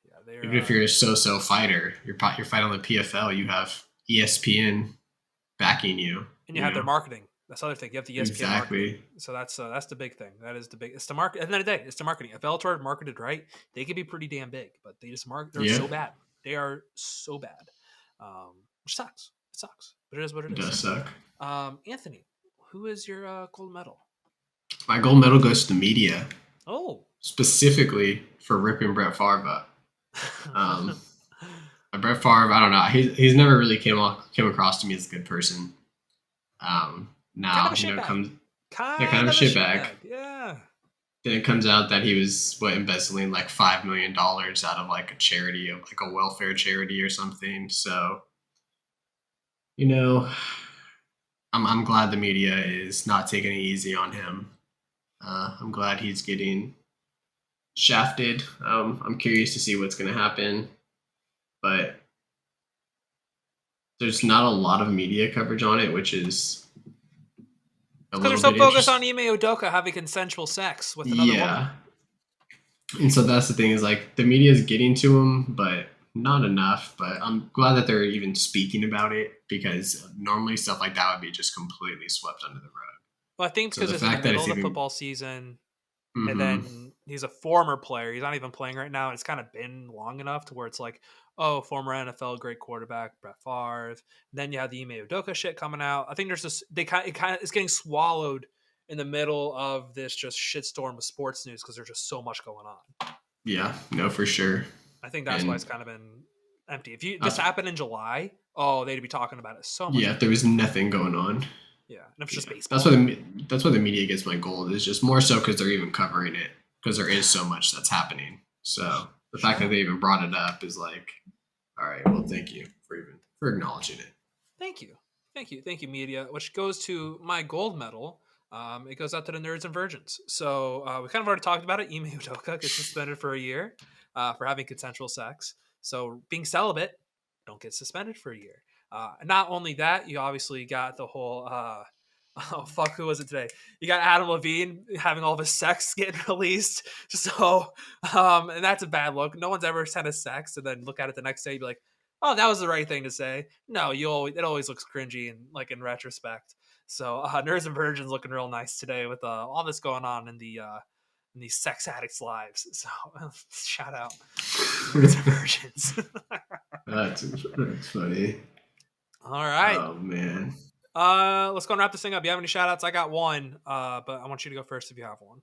Speaker 1: yeah, they're
Speaker 3: Even if you're a so-so fighter, you're fighting on the PFL, you have ESPN backing you.
Speaker 1: and you have their marketing. That's the other thing. You have the ESPN marketing.
Speaker 3: Exactly.
Speaker 1: So that's the big thing. That is the big. It's the market. At the end of the day, it's the marketing. If Bellator marketed right, they could be pretty damn big. But they just They're
Speaker 3: Yeah,
Speaker 1: so bad. They are so bad, which sucks. It sucks, but it is what it
Speaker 3: it
Speaker 1: is.
Speaker 3: does suck.
Speaker 1: Anthony, who is your gold medal?
Speaker 3: My gold medal goes to the media,
Speaker 1: Oh,
Speaker 3: specifically for ripping Brett Favre up. Brett Favre, I don't know. He's never really came across to me as a good person. Now,
Speaker 1: kind of a shitbag.
Speaker 3: kind
Speaker 1: Kind
Speaker 3: of a shitbag.
Speaker 1: Yeah.
Speaker 3: Then it comes out that he was embezzling like $5 million out of like a charity, of like a welfare charity or something. So, I'm glad the media is not taking it easy on him. I'm glad he's getting shafted. I'm curious to see what's going to happen, but there's not a lot of media coverage on it, which is
Speaker 1: Because they're so focused on Ime Udoka having consensual sex with another woman.
Speaker 3: And so that's the thing is like the media is getting to him, but not enough. But I'm glad that they're even speaking about it because normally stuff like that would be just completely swept under the rug.
Speaker 1: Well, I think because it's in the middle of the football season, and then he's a former player. He's not even playing right now. It's kind of been long enough to where it's like, oh, former NFL great quarterback Brett Favre. Then you have the Ime Udoka shit coming out. I think there's this. It's getting swallowed in the middle of this just shitstorm of sports news because there's just so much going on.
Speaker 3: Yeah, no, for sure.
Speaker 1: I think that's why it's kind of been empty. If this happened in July, they'd be talking about it so much.
Speaker 3: Yeah, if there was nothing going on.
Speaker 1: Yeah, and it's just baseball.
Speaker 3: That's why the media gets my gold. Is just more so because they're even covering it because there is so much that's happening. So the fact that they even brought it up is like, all right, well, thank you for acknowledging it.
Speaker 1: Thank you. Thank you, media. Which goes to my gold medal. It goes out to the nerds and virgins. So we kind of already talked about it. Ime Udoka gets suspended for a year for having consensual sex. So being celibate, don't get suspended for a year. Not only that, you obviously got the whole. Oh fuck! Who was it today? You got Adam Levine having all of his sex getting released. So, and that's a bad look. No one's ever sent us sex and then look at it the next day and be like, "Oh, that was the right thing to say." No, it always looks cringy and like in retrospect. So, nerds and virgins looking real nice today with all this going on in these sex addicts' lives. So, shout out nerds and virgins.
Speaker 3: That's funny.
Speaker 1: All right.
Speaker 3: Oh man.
Speaker 1: Let's go and wrap this thing up. You have any shout outs? I got one, but I want you to go first if you have one.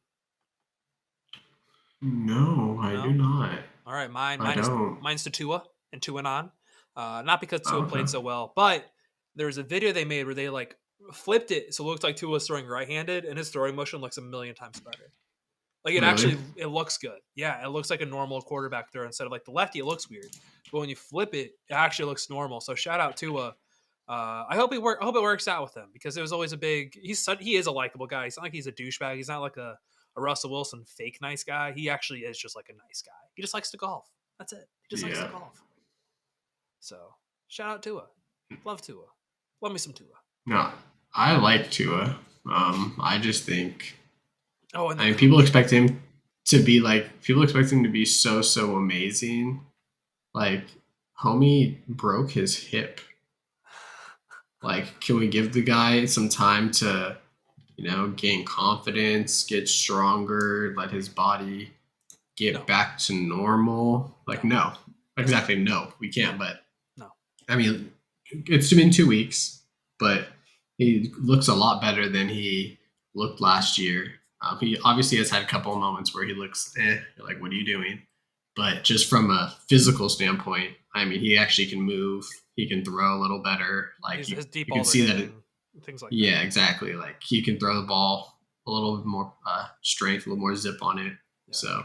Speaker 3: No, I do not.
Speaker 1: All right, mine's to Tua and Tuanon. Not because Tua played so well, but there was a video they made where they like flipped it so it looked like Tua was throwing right-handed, and his throwing motion looks a million times better. Like it looks good. Yeah, it looks like a normal quarterback throw instead of like the lefty. It looks weird, but when you flip it, it actually looks normal. So shout out Tua. I hope it works out with him because it was always he is a likable guy. He's not like he's a douchebag. He's not like a Russell Wilson fake nice guy. He actually is just like a nice guy. He just likes to golf. That's it. He just likes to golf. So shout out Tua. Love Tua. Love me some Tua.
Speaker 3: No, I like Tua. I just think.
Speaker 1: Oh, and
Speaker 3: people expect him to be so amazing. Like, homie broke his hip. Like, can we give the guy some time to, gain confidence, get stronger, let his body get back to normal? Like, no. Exactly, no. We can't, but...
Speaker 1: No.
Speaker 3: I mean, it's been 2 weeks, but he looks a lot better than he looked last year. He obviously has had a couple of moments where he looks, you're like, what are you doing? But just from a physical standpoint, I mean, he actually can move. He can throw a little better. Like
Speaker 1: his deep
Speaker 3: you can see that.
Speaker 1: Things like
Speaker 3: that. Exactly. Like he can throw the ball a little more strength, a little more zip on it. Yeah. So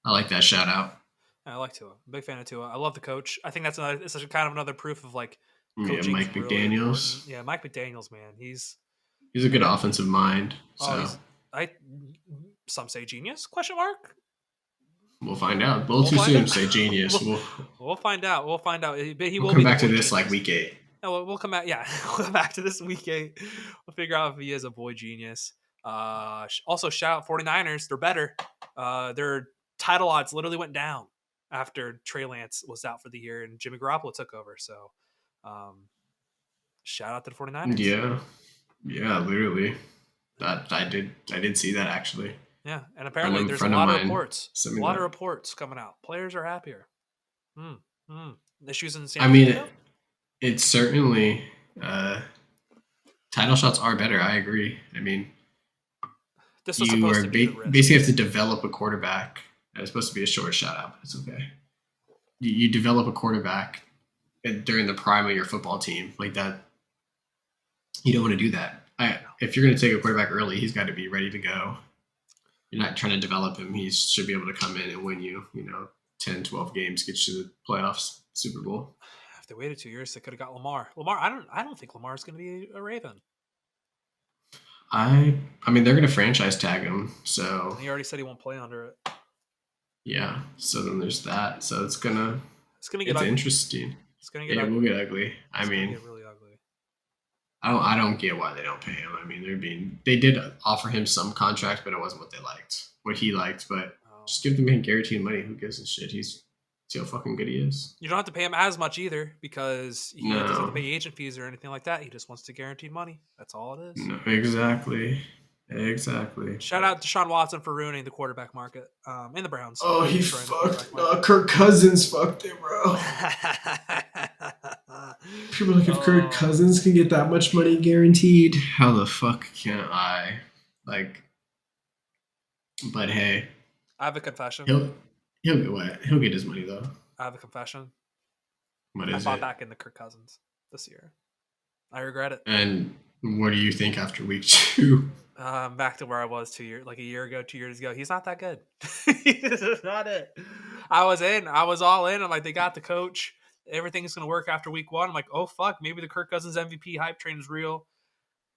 Speaker 3: I like that shout out.
Speaker 1: I like Tua. Big fan of Tua. I love the coach. I think it's kind of another proof of like
Speaker 3: coaching. Mike McDaniels.
Speaker 1: Really Mike McDaniels, man. He's
Speaker 3: a good offensive mind. So
Speaker 1: some say genius? Question mark.
Speaker 3: We'll find out. A little too soon to say genius.
Speaker 1: We'll find out. We'll find out. But
Speaker 3: we'll come back to this like week 8.
Speaker 1: No, we'll come back. Yeah, we'll come back to this week 8. We'll figure out if he is a boy genius. Also, shout out 49ers. They're better. Their title odds literally went down after Trey Lance was out for the year and Jimmy Garoppolo took over. So, shout out to the 49ers.
Speaker 3: Yeah, literally. That I did see that actually.
Speaker 1: Yeah, and apparently there's a lot of reports. A lot of reports coming out. Players are happier. Issues in San Francisco?
Speaker 3: I mean, it's certainly title shots are better. I agree. I mean,
Speaker 1: this was supposed to be the risk.
Speaker 3: Basically have to develop a quarterback. It's supposed to be a short shout out, but it's okay. You develop a quarterback during the prime of your football team like that. You don't want to do that. If you're going to take a quarterback early, he's got to be ready to go. You're not trying to develop him. He should be able to come in and win you, 10, 12 games, get you to the playoffs, Super Bowl.
Speaker 1: If they waited 2 years, they could have got Lamar. I don't think Lamar's going to be a Raven.
Speaker 3: I mean, they're going to franchise tag him, so.
Speaker 1: And he already said he won't play under it.
Speaker 3: Yeah, so then there's that. So it's gonna get
Speaker 1: ugly.
Speaker 3: Interesting.
Speaker 1: It's gonna get ugly.
Speaker 3: It will get ugly.
Speaker 1: I mean, get really ugly.
Speaker 3: I don't get why they don't pay him. I mean, they did offer him some contract, but it wasn't what they liked, what he liked. But just give the man guaranteed money. Who gives a shit? See how fucking good he is. You
Speaker 1: don't have to pay him as much either because he doesn't have to pay agent fees or anything like that. He just wants to guaranteed money. That's all it is.
Speaker 3: No, exactly.
Speaker 1: Shout out to Deshaun Watson for ruining the quarterback market in the Browns.
Speaker 3: Oh, he fucked. Kirk Cousins fucked it, bro. People are like, if Kirk Cousins can get that much money guaranteed, how the fuck can I? Like, but hey,
Speaker 1: I have a confession.
Speaker 3: He'll get what? He'll get his money though.
Speaker 1: I have a confession.
Speaker 3: What is it?
Speaker 1: I bought back into Kirk Cousins this year. I regret it.
Speaker 3: And what do you think after week 2?
Speaker 1: Back to where I was 2 years, like a year ago, 2 years ago. He's not that good. He's not it. I was all in. I'm like, they got the coach. everything's going to work after week 1. I'm like, oh, fuck, maybe the Kirk Cousins MVP hype train is real.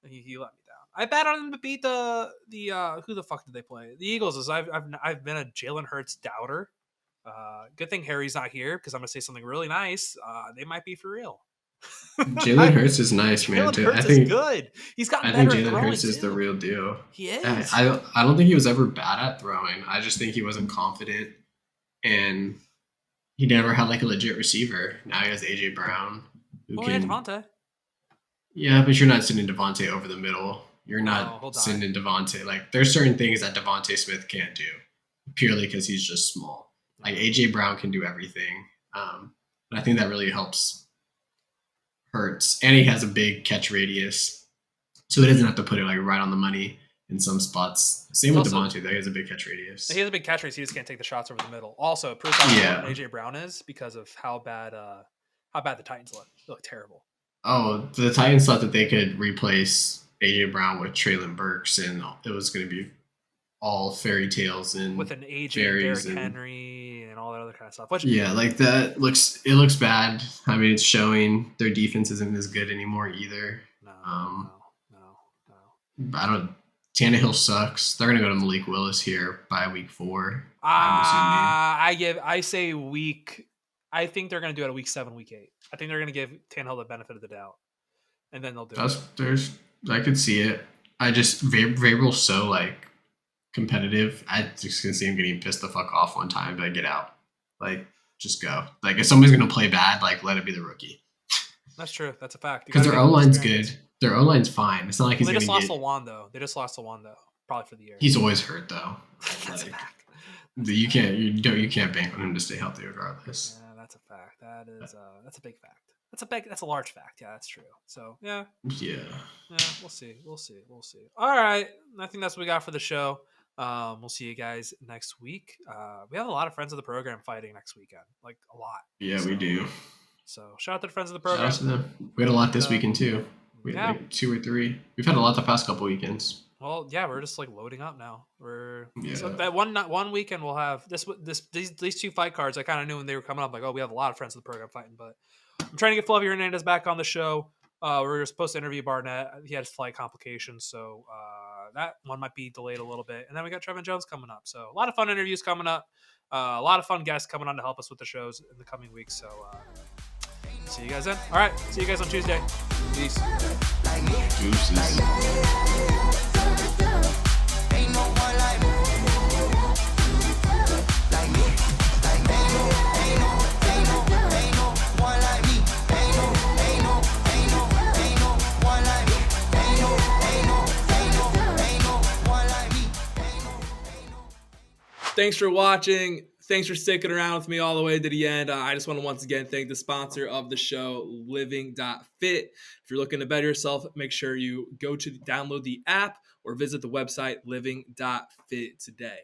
Speaker 1: He let me down. I bet on him to beat the who the fuck did they play? The Eagles. Is I've been a Jalen Hurts doubter. Good thing Harry's not here because I'm going to say something really nice. They might be for real.
Speaker 3: Jalen Hurts is nice, man.
Speaker 1: Jalen Hurts is good. He's gotten better. I think
Speaker 3: Jalen Hurts is the real deal.
Speaker 1: He is.
Speaker 3: I don't think he was ever bad at throwing. I just think he wasn't confident, and he never had like a legit receiver. Now he has AJ Brown.
Speaker 1: He had Devontae.
Speaker 3: Yeah, but you're not sending Devontae over the middle. You're not sending Devontae. Like, there's certain things that Devontae Smith can't do purely because he's just small. Like, AJ Brown can do everything. And I think that really helps Hurts. And he has a big catch radius. So he doesn't have to put it like right on the money in some spots. Same with Devontae, though. He has a big catch radius.
Speaker 1: He has a big catch radius. He just can't take the shots over the middle. Also, it proves how important AJ Brown is because of how bad the Titans look. They look terrible.
Speaker 3: Oh, the Titans thought that they could replace AJ Brown with Treylon Burks, and it was going to be all fairy tales and
Speaker 1: with an AJ, Derrick Henry, and all that other kind of stuff.
Speaker 3: Like that looks bad. I mean, it's showing their defense isn't as good anymore either.
Speaker 1: No.
Speaker 3: Tannehill sucks. They're going to go to Malik Willis here by week 4.
Speaker 1: I think they're going to do it at week 7, week 8. I think they're going to give Tannehill the benefit of the doubt, and then they'll do it.
Speaker 3: I could see it. I just Vrabel's so like competitive. I just can see him getting pissed the fuck off one time. But get out, like just go. Like if somebody's going to play bad, like let it be the rookie.
Speaker 1: That's true. That's a fact.
Speaker 3: Because their O-line's good. Their O-line's fine. It's not like he's going to
Speaker 1: They just lost Lawan though. Probably for the year.
Speaker 3: He's always hurt though.
Speaker 1: That's a fact.
Speaker 3: You can't bank on him to stay healthy regardless.
Speaker 1: Yeah, that's a fact. That's a big fact. That's a large fact. Yeah, that's true. So yeah, we'll see. All right, I think that's what we got for the show. We'll see you guys next week. We have a lot of friends of the program fighting next weekend, like a lot.
Speaker 3: Yeah, we do.
Speaker 1: So shout out to the friends of the program.
Speaker 3: Shout out to them. We had a lot this weekend too. We had like 2 or 3. We've had a lot the past couple weekends.
Speaker 1: Well, yeah, we're just like loading up now. So that one weekend we'll have these 2 fight cards. I kind of knew when they were coming up, like, oh, we have a lot of friends of the program fighting. But I'm trying to get Flavio Hernandez back on the show. We were supposed to interview Barnett. He had flight complications, so that one might be delayed a little bit. And then we got Trevin Jones coming up. So a lot of fun interviews coming up. A lot of fun guests coming on to help us with the shows in the coming weeks. So see you guys then. All right, see you guys on Tuesday. Peace.
Speaker 3: Deuces.
Speaker 1: Thanks for watching. Thanks for sticking around with me all the way to the end. I just want to once again thank the sponsor of the show, Living.Fit. If you're looking to better yourself, make sure you go to download the app or visit the website Living.Fit today.